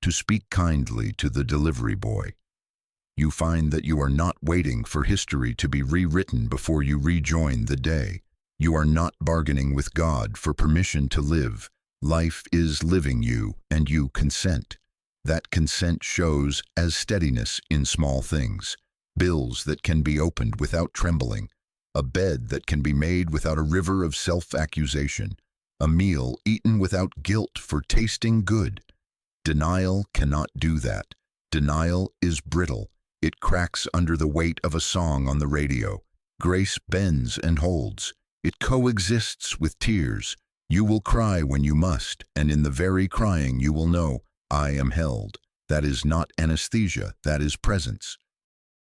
to speak kindly to the delivery boy. You find that you are not waiting for history to be rewritten before you rejoin the day. You are not bargaining with God for permission to live. Life is living you, and you consent. That consent shows as steadiness in small things. Bills that can be opened without trembling. A bed that can be made without a river of self-accusation. A meal eaten without guilt for tasting good. Denial cannot do that. Denial is brittle. It cracks under the weight of a song on the radio. Grace bends and holds. It coexists with tears. You will cry when you must, and in the very crying you will know, I am held. That is not anesthesia, that is presence.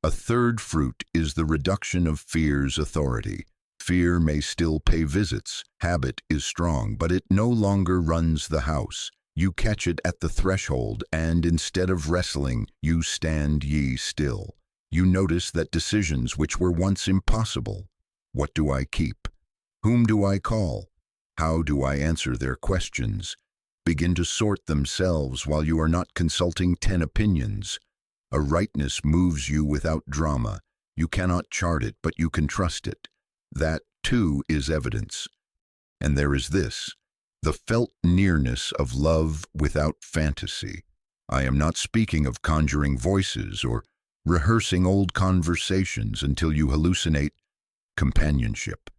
A third fruit is the reduction of fear's authority. Fear may still pay visits. Habit is strong, but it no longer runs the house. You catch it at the threshold, and instead of wrestling, you stand ye still. You notice that decisions which were once impossible. What do I keep? Whom do I call? How do I answer their questions? Begin to sort themselves while you are not consulting 10 opinions. A rightness moves you without drama. You cannot chart it, but you can trust it. That, too, is evidence. And there is this, the felt nearness of love without fantasy. I am not speaking of conjuring voices or rehearsing old conversations until you hallucinate companionship.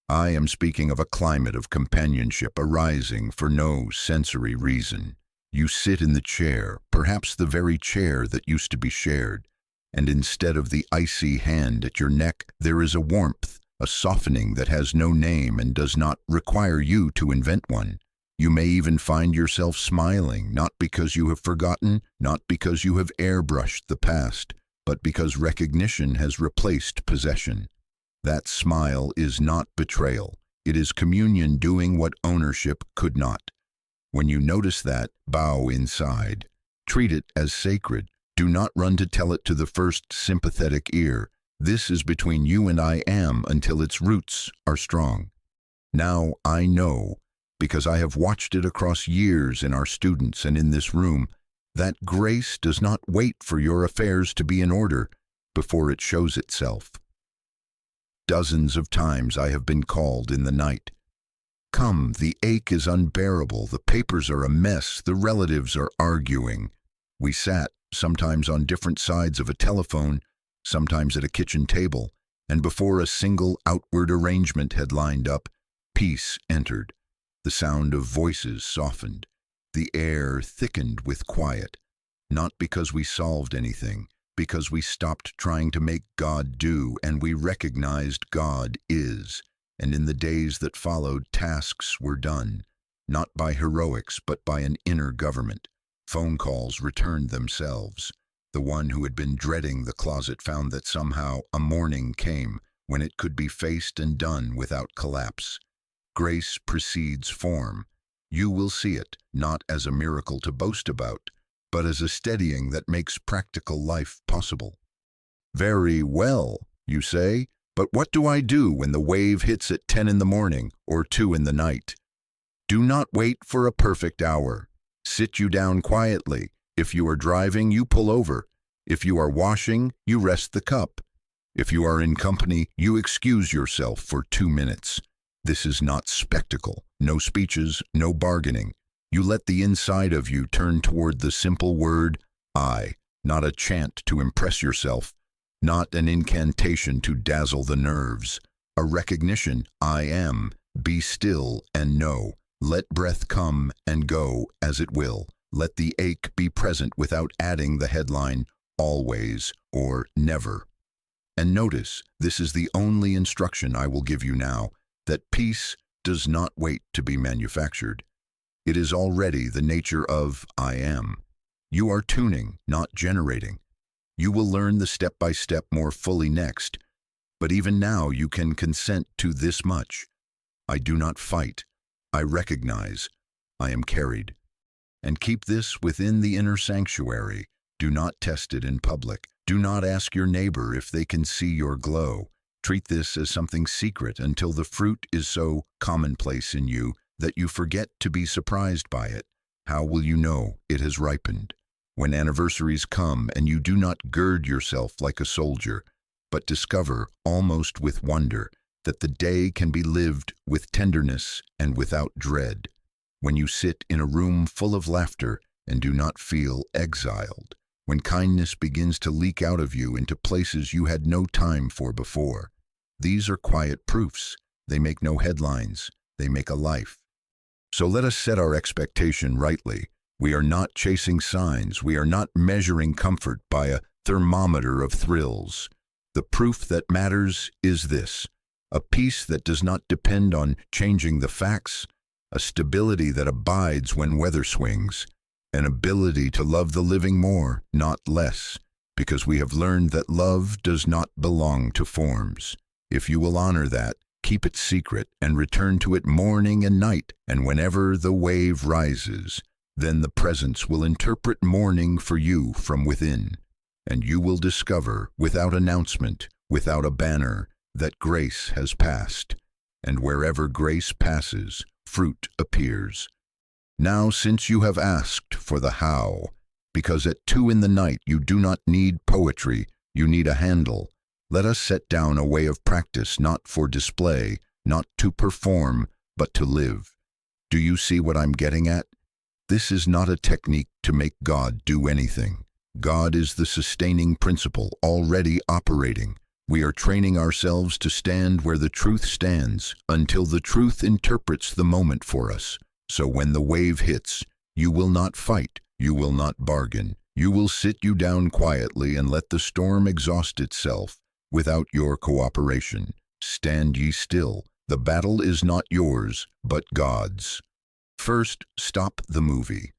I am speaking of a climate of companionship arising for no sensory reason. You sit in the chair, perhaps the very chair that used to be shared, and instead of the icy hand at your neck, there is a warmth, a softening that has no name and does not require you to invent one. You may even find yourself smiling, not because you have forgotten, not because you have airbrushed the past, but because recognition has replaced possession. That smile is not betrayal. It is communion doing what ownership could not. When you notice that, bow inside. Treat it as sacred. Do not run to tell it to the first sympathetic ear. This is between you and I am until its roots are strong. Now I know, because I have watched it across years in our students and in this room, that grace does not wait for your affairs to be in order before it shows itself. Dozens of times I have been called in the night. Come, the ache is unbearable, the papers are a mess, the relatives are arguing. We sat, sometimes on different sides of a telephone, sometimes at a kitchen table, and before a single outward arrangement had lined up, peace entered. The sound of voices softened. The air thickened with quiet, not because we solved anything, because we stopped trying to make God do, and we recognized God is. And in the days that followed, tasks were done, not by heroics, but by an inner government. Phone calls returned themselves. The one who had been dreading the closet found that somehow a morning came when it could be faced and done without collapse. Grace precedes form. You will see it, not as a miracle to boast about, but as a steadying that makes practical life possible. Very well, you say, but what do I do when the wave hits at 10 in the morning or 2 in the night? Do not wait for a perfect hour. Sit you down quietly. If you are driving, you pull over. If you are washing, you rest the cup. If you are in company, you excuse yourself for 2 minutes. This is not spectacle, no speeches, no bargaining. You let the inside of you turn toward the simple word, I, not a chant to impress yourself, not an incantation to dazzle the nerves, a recognition, I am, be still and know. Let breath come and go as it will. Let the ache be present without adding the headline, always or never. And notice, this is the only instruction I will give you now, that peace does not wait to be manufactured. It is already the nature of I am. You are tuning, not generating. You will learn the step-by-step more fully next, but even now you can consent to this much. I do not fight. I recognize. I am carried. And keep this within the inner sanctuary. Do not test it in public. Do not ask your neighbor if they can see your glow. Treat this as something secret until the fruit is so commonplace in you that you forget to be surprised by it. How will you know it has ripened? When anniversaries come and you do not gird yourself like a soldier, but discover, almost with wonder, that the day can be lived with tenderness and without dread. When you sit in a room full of laughter and do not feel exiled. When kindness begins to leak out of you into places you had no time for before. These are quiet proofs. They make no headlines. They make a life. So let us set our expectation rightly. We are not chasing signs. We are not measuring comfort by a thermometer of thrills. The proof that matters is this: a peace that does not depend on changing the facts, a stability that abides when weather swings, an ability to love the living more, not less, because we have learned that love does not belong to forms. If you will honor that, keep it secret and return to it morning and night, and whenever the wave rises, then the presence will interpret morning for you from within, and you will discover, without announcement, without a banner, that grace has passed, and wherever grace passes, fruit appears. Now, since you have asked for the how, because at 2 in the night you do not need poetry, you need a handle, let us set down a way of practice not for display, not to perform, but to live. Do you see what I'm getting at? This is not a technique to make God do anything. God is the sustaining principle already operating. We are training ourselves to stand where the truth stands until the truth interprets the moment for us. So when the wave hits, you will not fight, you will not bargain. You will sit you down quietly and let the storm exhaust itself without your cooperation. Stand ye still. The battle is not yours, but God's. First, stop the movie.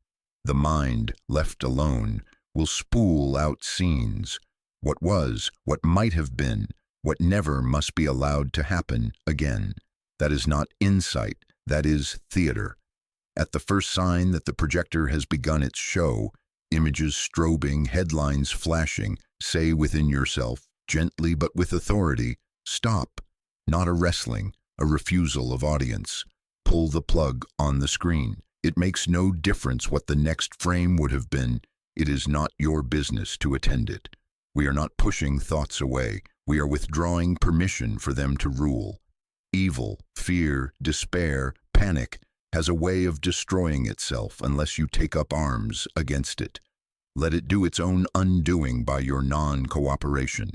The mind, left alone, will spool out scenes. What was, what might have been, what never must be allowed to happen again. That is not insight, that is theater. At the first sign that the projector has begun its show, images strobing, headlines flashing, say within yourself, gently but with authority, stop. Not a wrestling, a refusal of audience. Pull the plug on the screen. It makes no difference what the next frame would have been. It is not your business to attend it. We are not pushing thoughts away. We are withdrawing permission for them to rule. Evil, fear, despair, panic has a way of destroying itself unless you take up arms against it. Let it do its own undoing by your non-cooperation.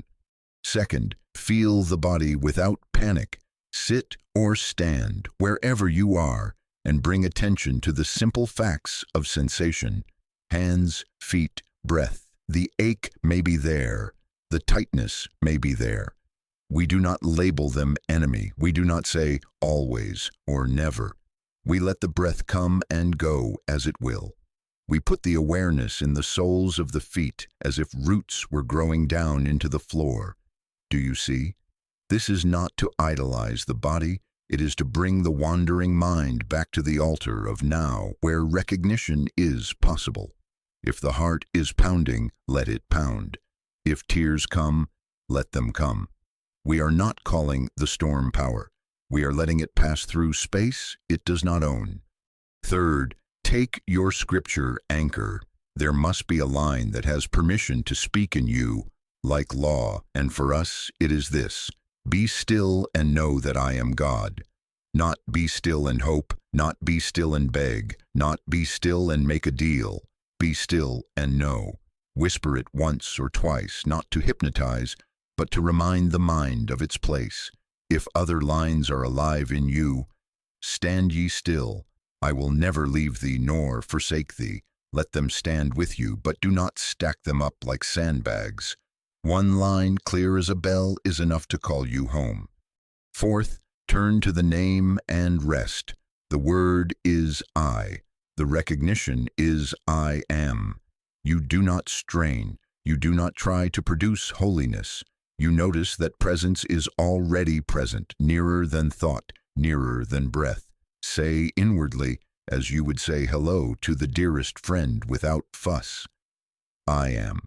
Second, feel the body without panic. Sit or stand wherever you are and bring attention to the simple facts of sensation. Hands, feet, breath. The ache may be there. The tightness may be there. We do not label them enemy. We do not say always or never. We let the breath come and go as it will. We put the awareness in the soles of the feet as if roots were growing down into the floor. Do you see? This is not to idolize the body. It is to bring the wandering mind back to the altar of now, where recognition is possible. If the heart is pounding, let it pound. If tears come, let them come. We are not calling the storm power. We are letting it pass through space it does not own. Third, take your scripture anchor. There must be a line that has permission to speak in you, like law, and for us it is this: be still and know that I am God. Not be still and hope, not be still and beg, not be still and make a deal. Be still and know. Whisper it once or twice, not to hypnotize, but to remind the mind of its place. If other lines are alive in you, stand ye still. I will never leave thee nor forsake thee. Let them stand with you, but do not stack them up like sandbags. One line, clear as a bell, is enough to call you home. Fourth, turn to the name and rest. The word is I. The recognition is I am. You do not strain. You do not try to produce holiness. You notice that presence is already present, nearer than thought, nearer than breath. Say inwardly, as you would say hello to the dearest friend without fuss, I am.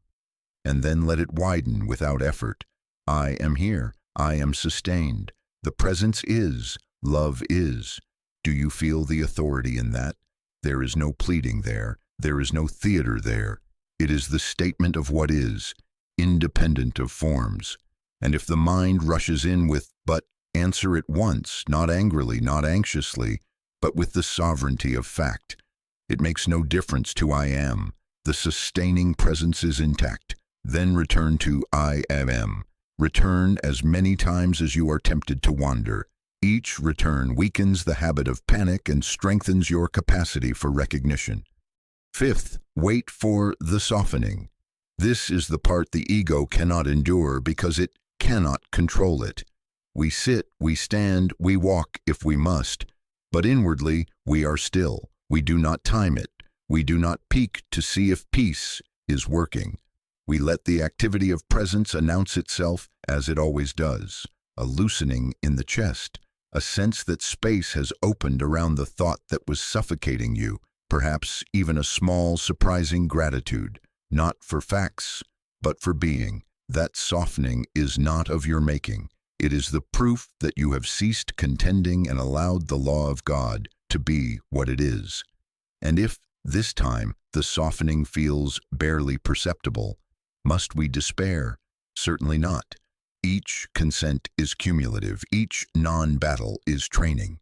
And then let it widen without effort. I am here. I am sustained. The presence is. Love is. Do you feel the authority in that? There is no pleading there. There is no theater there. It is the statement of what is, independent of forms. And if the mind rushes in with, but, answer it once, not angrily, not anxiously, but with the sovereignty of fact. It makes no difference to I am. The sustaining presence is intact. Then return to I am. Return as many times as you are tempted to wander. Each return weakens the habit of panic and strengthens your capacity for recognition. Fifth, wait for the softening. This is the part the ego cannot endure because it cannot control it. We sit, we stand, we walk if we must, but inwardly we are still. We do not time it. We do not peek to see if peace is working. We let the activity of presence announce itself as it always does, a loosening in the chest, a sense that space has opened around the thought that was suffocating you, perhaps even a small, surprising gratitude, not for facts, but for being. That softening is not of your making. It is the proof that you have ceased contending and allowed the law of God to be what it is. And if, this time, the softening feels barely perceptible, must we despair? Certainly not. Each consent is cumulative. Each non-battle is training.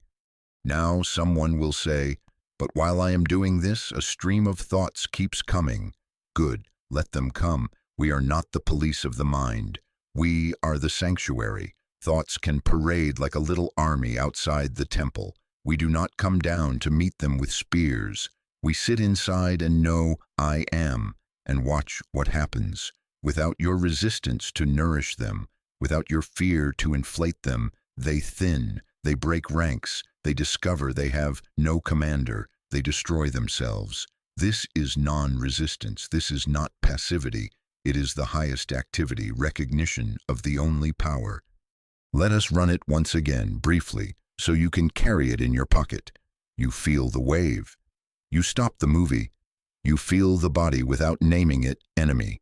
Now someone will say, but while I am doing this, a stream of thoughts keeps coming. Good, let them come. We are not the police of the mind. We are the sanctuary. Thoughts can parade like a little army outside the temple. We do not come down to meet them with spears. We sit inside and know I am, and watch what happens. Without your resistance to nourish them, without your fear to inflate them, they thin, they break ranks, they discover they have no commander, they destroy themselves. This is non-resistance. This is not passivity. It is the highest activity, recognition of the only power. Let us run it once again, briefly, so you can carry it in your pocket. You feel the wave. You stop the movie. You feel the body without naming it enemy.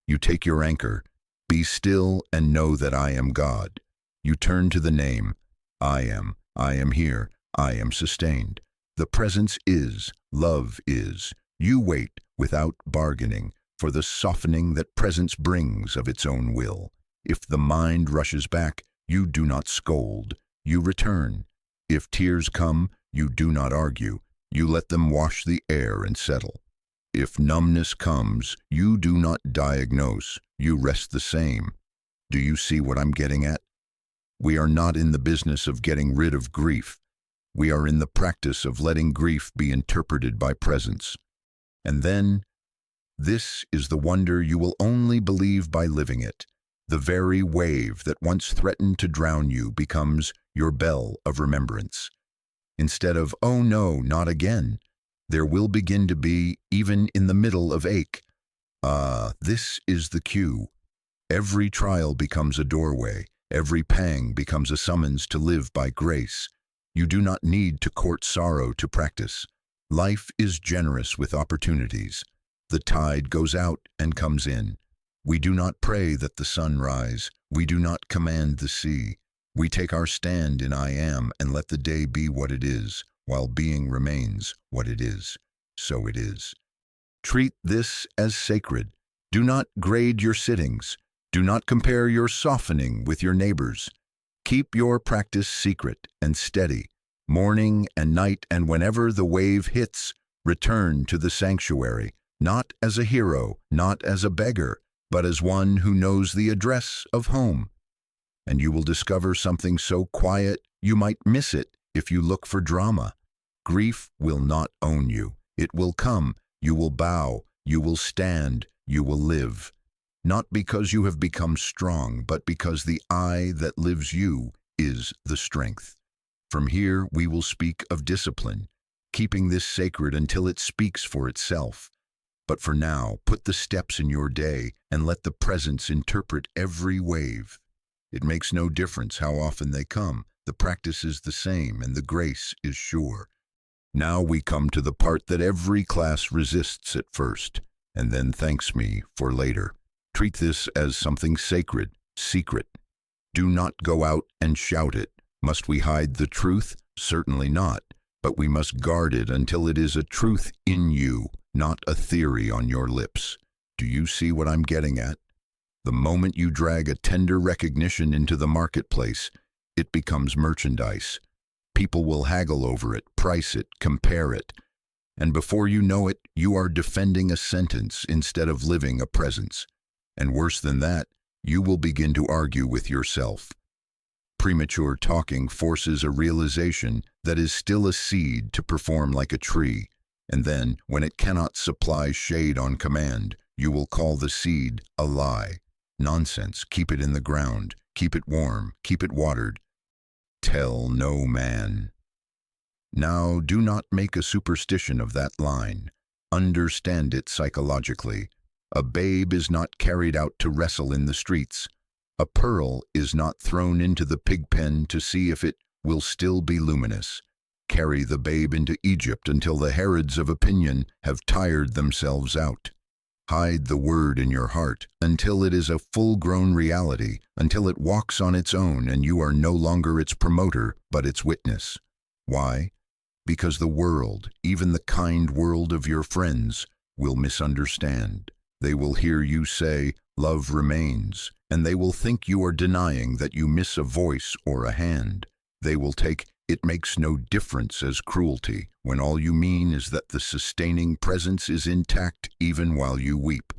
You take your anchor. Be still and know that I am God. You turn to the name. I am here. I am sustained. The presence is. Love is. You wait without bargaining for the softening that presence brings of its own will. If the mind rushes back, you do not scold, you return. If tears come, you do not argue, you let them wash the air and settle. If numbness comes, you do not diagnose, you rest the same. Do you see what I'm getting at? We are not in the business of getting rid of grief. We are in the practice of letting grief be interpreted by presence. And then, this is the wonder you will only believe by living it. The very wave that once threatened to drown you becomes your bell of remembrance. Instead of, oh no, not again, there will begin to be, even in the middle of ache, this is the cue. Every trial becomes a doorway. Every pang becomes a summons to live by grace. You do not need to court sorrow to practice. Life is generous with opportunities. The tide goes out and comes in. We do not pray that the sun rise. We do not command the sea. We take our stand in I am and let the day be what it is, while being remains what it is. So it is. Treat this as sacred. Do not grade your sittings. Do not compare your softening with your neighbors. Keep your practice secret and steady. Morning and night and whenever the wave hits, return to the sanctuary, not as a hero, not as a beggar, but as one who knows the address of home. And you will discover something so quiet you might miss it if you look for drama. Grief will not own you. It will come. You will bow. You will stand. You will live. Not because you have become strong, but because the I that lives you is the strength. From here we will speak of discipline, keeping this sacred until it speaks for itself. But for now, put the steps in your day and let the presence interpret every wave. It makes no difference how often they come. The practice is the same and the grace is sure. Now we come to the part that every class resists at first, and then thanks me for later. Treat this as something sacred, secret. Do not go out and shout it. Must we hide the truth? Certainly not, but we must guard it until it is a truth in you, not a theory on your lips. Do you see what I'm getting at? The moment you drag a tender recognition into the marketplace, it becomes merchandise. People will haggle over it, price it, compare it. And before you know it, you are defending a sentence instead of living a presence. And worse than that, you will begin to argue with yourself. Premature talking forces a realization that is still a seed to perform like a tree, and then, when it cannot supply shade on command, you will call the seed a lie. Nonsense, keep it in the ground, keep it warm, keep it watered. Tell no man. Now, do not make a superstition of that line. Understand it psychologically. A babe is not carried out to wrestle in the streets. A pearl is not thrown into the pig pen to see if it will still be luminous. Carry the babe into Egypt until the Herods of opinion have tired themselves out. Hide the word in your heart until it is a full-grown reality, until it walks on its own and you are no longer its promoter, but its witness. Why? Because the world, even the kind world of your friends, will misunderstand. They will hear you say, "Love remains," and they will think you are denying that you miss a voice or a hand. They will take "it makes no difference" as cruelty, when all you mean is that the sustaining presence is intact even while you weep.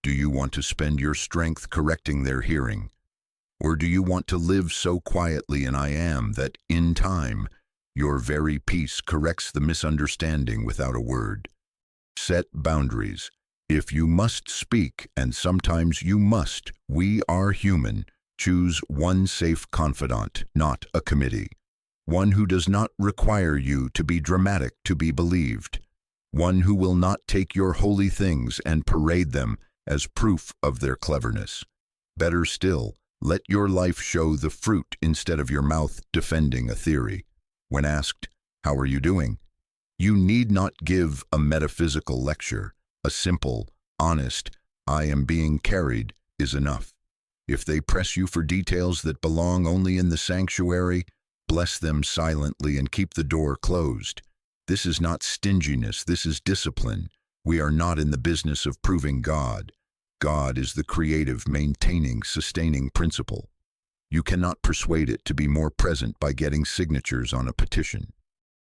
Do you want to spend your strength correcting their hearing? Or do you want to live so quietly in I am that, in time, your very peace corrects the misunderstanding without a word? Set boundaries. If you must speak, and sometimes you must, we are human, choose one safe confidant, not a committee. One who does not require you to be dramatic to be believed. One who will not take your holy things and parade them as proof of their cleverness. Better still, let your life show the fruit instead of your mouth defending a theory. When asked, "How are you doing?" you need not give a metaphysical lecture. A simple, honest, "I am being carried" is enough. If they press you for details that belong only in the sanctuary, bless them silently and keep the door closed. This is not stinginess, this is discipline. We are not in the business of proving God. God is the creative, maintaining, sustaining principle. You cannot persuade it to be more present by getting signatures on a petition.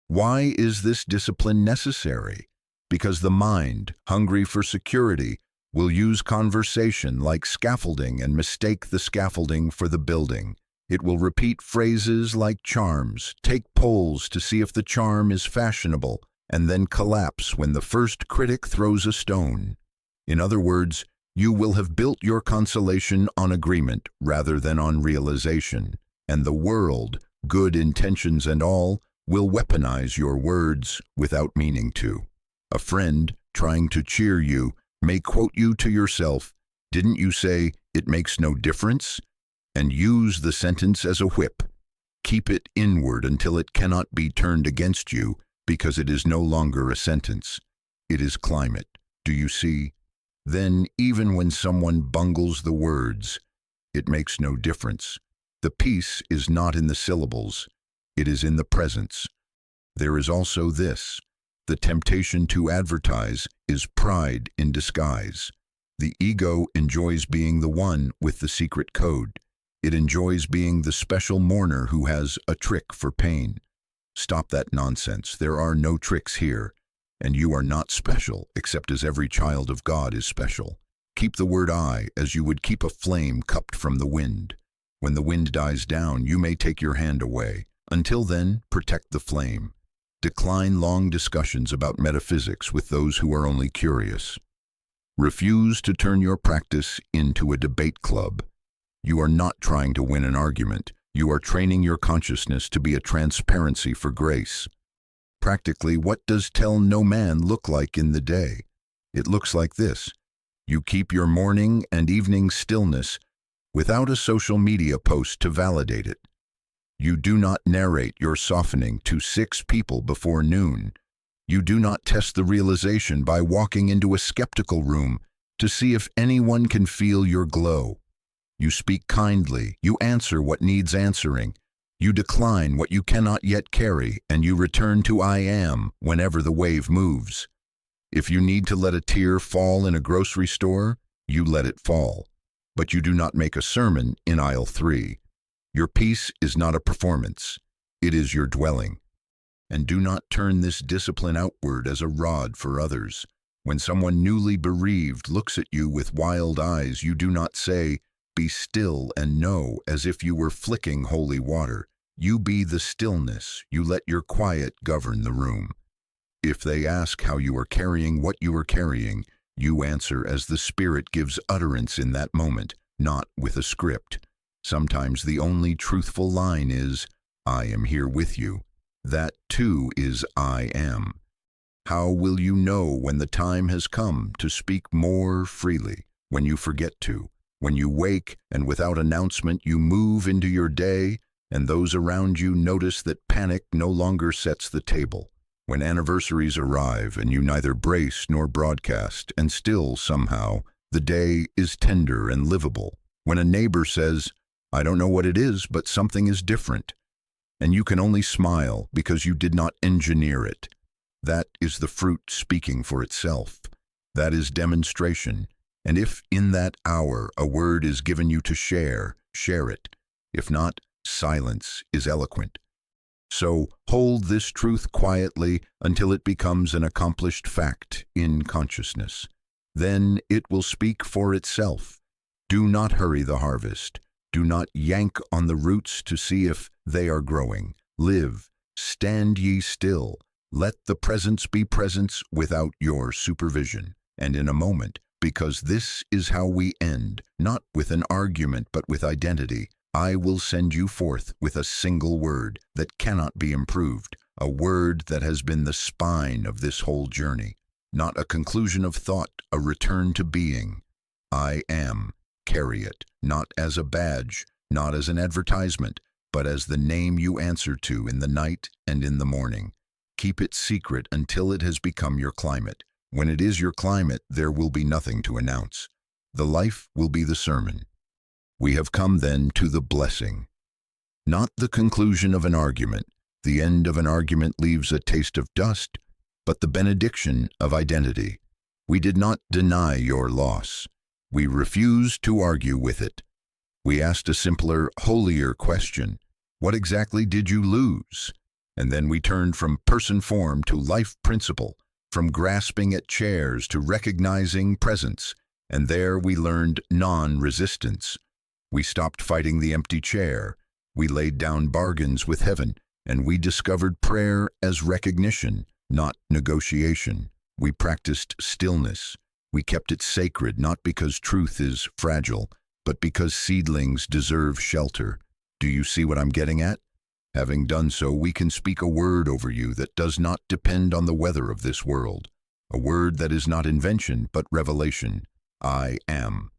Why is this discipline necessary? Because the mind, hungry for security, will use conversation like scaffolding and mistake the scaffolding for the building. It will repeat phrases like charms, take polls to see if the charm is fashionable, and then collapse when the first critic throws a stone. In other words, you will have built your consolation on agreement rather than on realization, and the world, good intentions and all, will weaponize your words without meaning to. A friend, trying to cheer you, may quote you to yourself, "Didn't you say, 'it makes no difference'?" and use the sentence as a whip. Keep it inward until it cannot be turned against you, because it is no longer a sentence. It is climate. Do you see? Then, even when someone bungles the words, it makes no difference. The peace is not in the syllables. It is in the presence. There is also this. The temptation to advertise is pride in disguise. The ego enjoys being the one with the secret code. It enjoys being the special mourner who has a trick for pain. Stop that nonsense. There are no tricks here, and you are not special, except as every child of God is special. Keep the word I as you would keep a flame cupped from the wind. When the wind dies down, you may take your hand away. Until then, protect the flame. Decline long discussions about metaphysics with those who are only curious. Refuse to turn your practice into a debate club. You are not trying to win an argument. You are training your consciousness to be a transparency for grace. Practically, what does tell no man look like in the day? It looks like this. You keep your morning and evening stillness without a social media post to validate it. You do not narrate your softening to 6 people before noon. You do not test the realization by walking into a skeptical room to see if anyone can feel your glow. You speak kindly, you answer what needs answering, you decline what you cannot yet carry, and you return to I am whenever the wave moves. If you need to let a tear fall in a grocery store, you let it fall. But you do not make a sermon in aisle 3. Your peace is not a performance. It is your dwelling. And do not turn this discipline outward as a rod for others. When someone newly bereaved looks at you with wild eyes, you do not say, "Be still and know," as if you were flicking holy water. You be the stillness. You let your quiet govern the room. If they ask how you are carrying what you are carrying, you answer as the Spirit gives utterance in that moment, not with a script. Sometimes the only truthful line is, "I am here with you." That too is I am. How will you know when the time has come to speak more freely? When you forget to. When you wake and without announcement you move into your day, and those around you notice that panic no longer sets the table. When anniversaries arrive and you neither brace nor broadcast, and still, somehow, the day is tender and livable. When a neighbor says, "I don't know what it is, but something is different," and you can only smile because you did not engineer it. That is the fruit speaking for itself. That is demonstration. And if in that hour a word is given you to share, share it. If not, silence is eloquent. So hold this truth quietly until it becomes an accomplished fact in consciousness. Then it will speak for itself. Do not hurry the harvest. Do not yank on the roots to see if they are growing. Live, stand ye still. Let the presence be presence without your supervision. And in a moment, because this is how we end, not with an argument but with identity, I will send you forth with a single word that cannot be improved, a word that has been the spine of this whole journey. Not a conclusion of thought, a return to being. I am. Carry it, not as a badge, not as an advertisement, but as the name you answer to in the night and in the morning. Keep it secret until it has become your climate. When it is your climate, there will be nothing to announce. The life will be the sermon. We have come then to the blessing. Not the conclusion of an argument. The end of an argument leaves a taste of dust, but the benediction of identity. We did not deny your loss. We refused to argue with it. We asked a simpler, holier question. What exactly did you lose? And then we turned from person form to life principle, from grasping at chairs to recognizing presence, and there we learned non-resistance. We stopped fighting the empty chair. We laid down bargains with heaven, and we discovered prayer as recognition, not negotiation. We practiced stillness. We kept it sacred, not because truth is fragile, but because seedlings deserve shelter. Do you see what I'm getting at? Having done so, we can speak a word over you that does not depend on the weather of this world. A word that is not invention, but revelation. I am.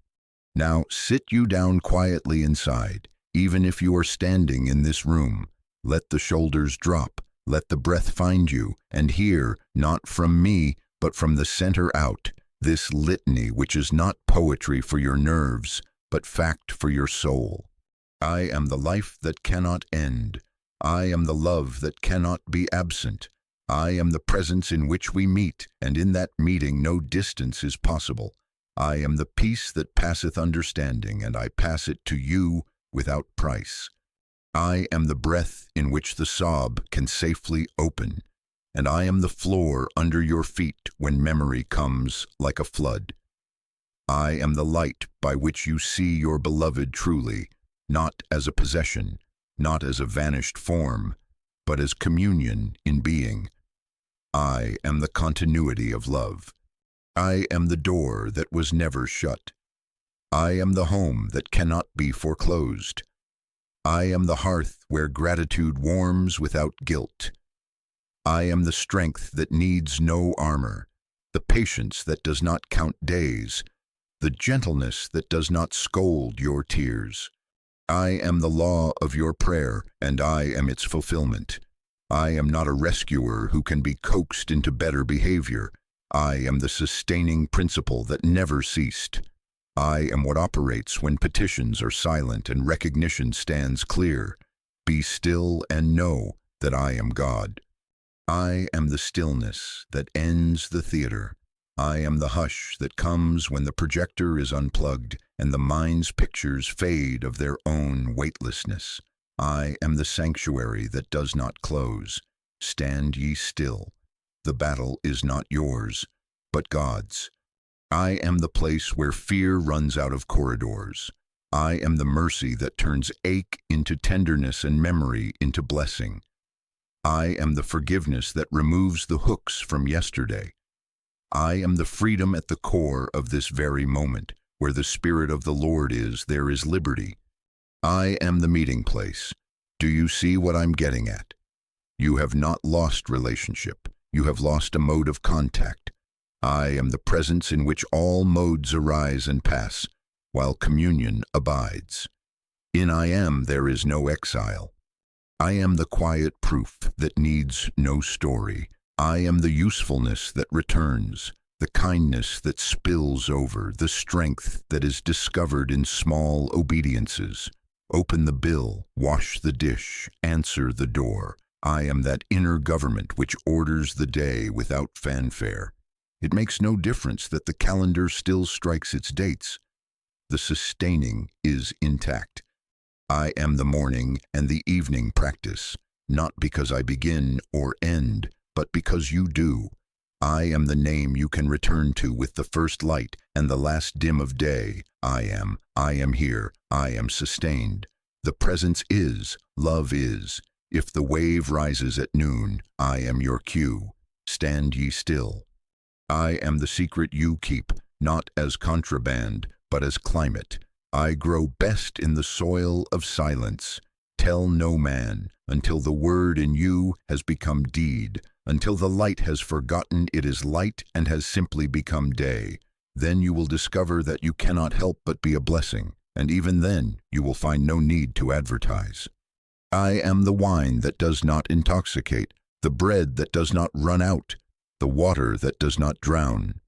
Now sit you down quietly inside, even if you are standing in this room. Let the shoulders drop, let the breath find you, and hear, not from me, but from the center out, this litany which is not poetry for your nerves, but fact for your soul. I am the life that cannot end. I am the love that cannot be absent. I am the presence in which we meet, and in that meeting no distance is possible. I am the peace that passeth understanding, and I pass it to you without price. I am the breath in which the sob can safely open, and I am the floor under your feet when memory comes like a flood. I am the light by which you see your beloved truly, not as a possession, not as a vanished form, but as communion in being. I am the continuity of love. I am the door that was never shut. I am the home that cannot be foreclosed. I am the hearth where gratitude warms without guilt. I am the strength that needs no armor, the patience that does not count days, the gentleness that does not scold your tears. I am the law of your prayer, and I am its fulfillment. I am not a rescuer who can be coaxed into better behavior. I am the sustaining principle that never ceased. I am what operates when petitions are silent and recognition stands clear. Be still and know that I am God. I am the stillness that ends the theater. I am the hush that comes when the projector is unplugged and the mind's pictures fade of their own weightlessness. I am the sanctuary that does not close. Stand ye still. The battle is not yours, but God's. I am the place where fear runs out of corridors. I am the mercy that turns ache into tenderness and memory into blessing. I am the forgiveness that removes the hooks from yesterday. I am the freedom at the core of this very moment. Where the Spirit of the Lord is, there is liberty. I am the meeting place. Do you see what I'm getting at? You have not lost relationship. You have lost a mode of contact. I am the presence in which all modes arise and pass, while communion abides. In I am there is no exile. I am the quiet proof that needs no story. I am the usefulness that returns, the kindness that spills over, the strength that is discovered in small obediences. Open the bill, wash the dish, answer the door. I am that inner government which orders the day without fanfare. It makes no difference that the calendar still strikes its dates. The sustaining is intact. I am the morning and the evening practice, not because I begin or end, but because you do. I am the name you can return to with the first light and the last dim of day. I am here, I am sustained. The presence is, love is. If the wave rises at noon, I am your cue. Stand ye still. I am the secret you keep, not as contraband, but as climate. I grow best in the soil of silence. Tell no man, until the word in you has become deed, until the light has forgotten it is light and has simply become day. Then you will discover that you cannot help but be a blessing, and even then you will find no need to advertise. I am the wine that does not intoxicate, the bread that does not run out, the water that does not drown.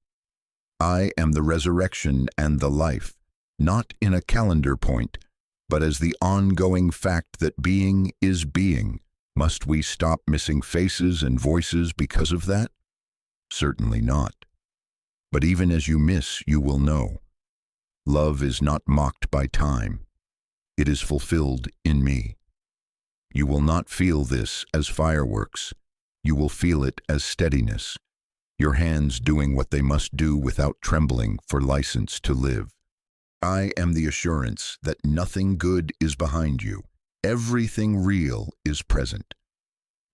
I am the resurrection and the life, not in a calendar point, but as the ongoing fact that being is being. Must we stop missing faces and voices because of that? Certainly not. But even as you miss, you will know. Love is not mocked by time. It is fulfilled in me. You will not feel this as fireworks. You will feel it as steadiness, your hands doing what they must do without trembling for license to live. I am the assurance that nothing good is behind you. Everything real is present.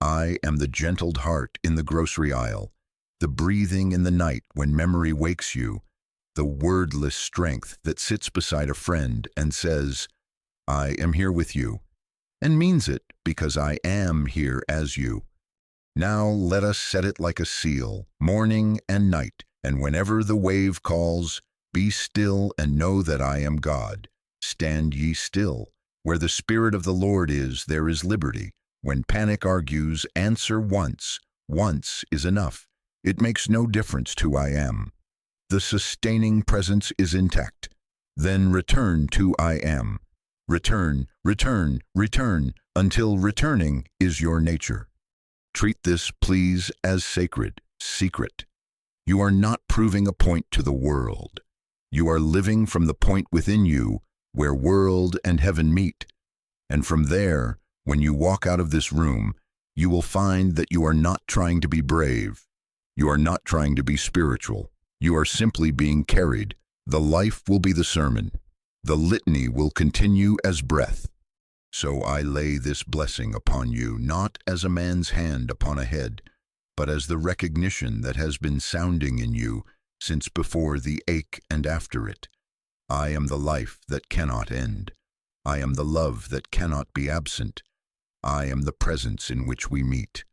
I am the gentled heart in the grocery aisle, the breathing in the night when memory wakes you, the wordless strength that sits beside a friend and says, I am here with you, and means it because I am here as you. Now let us set it like a seal, morning and night, and whenever the wave calls, Be still and know that I am God. Stand ye still. Where the Spirit of the Lord is, there is liberty. When panic argues, answer once. Once is enough. It makes no difference who I am. The sustaining presence is intact. Then return to I am. Return, return, return, until returning is your nature. Treat this, please, as sacred, secret. You are not proving a point to the world. You are living from the point within you where world and heaven meet. And from there, when you walk out of this room, you will find that you are not trying to be brave. You are not trying to be spiritual. You are simply being carried. The life will be the sermon. The litany will continue as breath. So I lay this blessing upon you, not as a man's hand upon a head, but as the recognition that has been sounding in you since before the ache and after it. I am the life that cannot end. I am the love that cannot be absent. I am the presence in which we meet.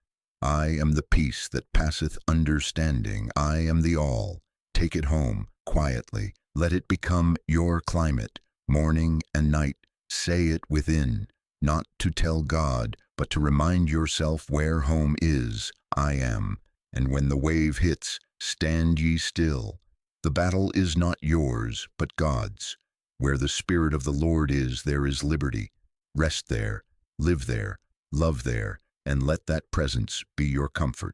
I am the peace that passeth understanding. I am the all. Take it home, quietly. Let it become your climate, morning and night. Say it within, not to tell God, but to remind yourself where home is. I am. And when the wave hits, stand ye still. The battle is not yours, but God's. Where the Spirit of the Lord is, there is liberty. Rest there, live there, love there, and let that presence be your comfort.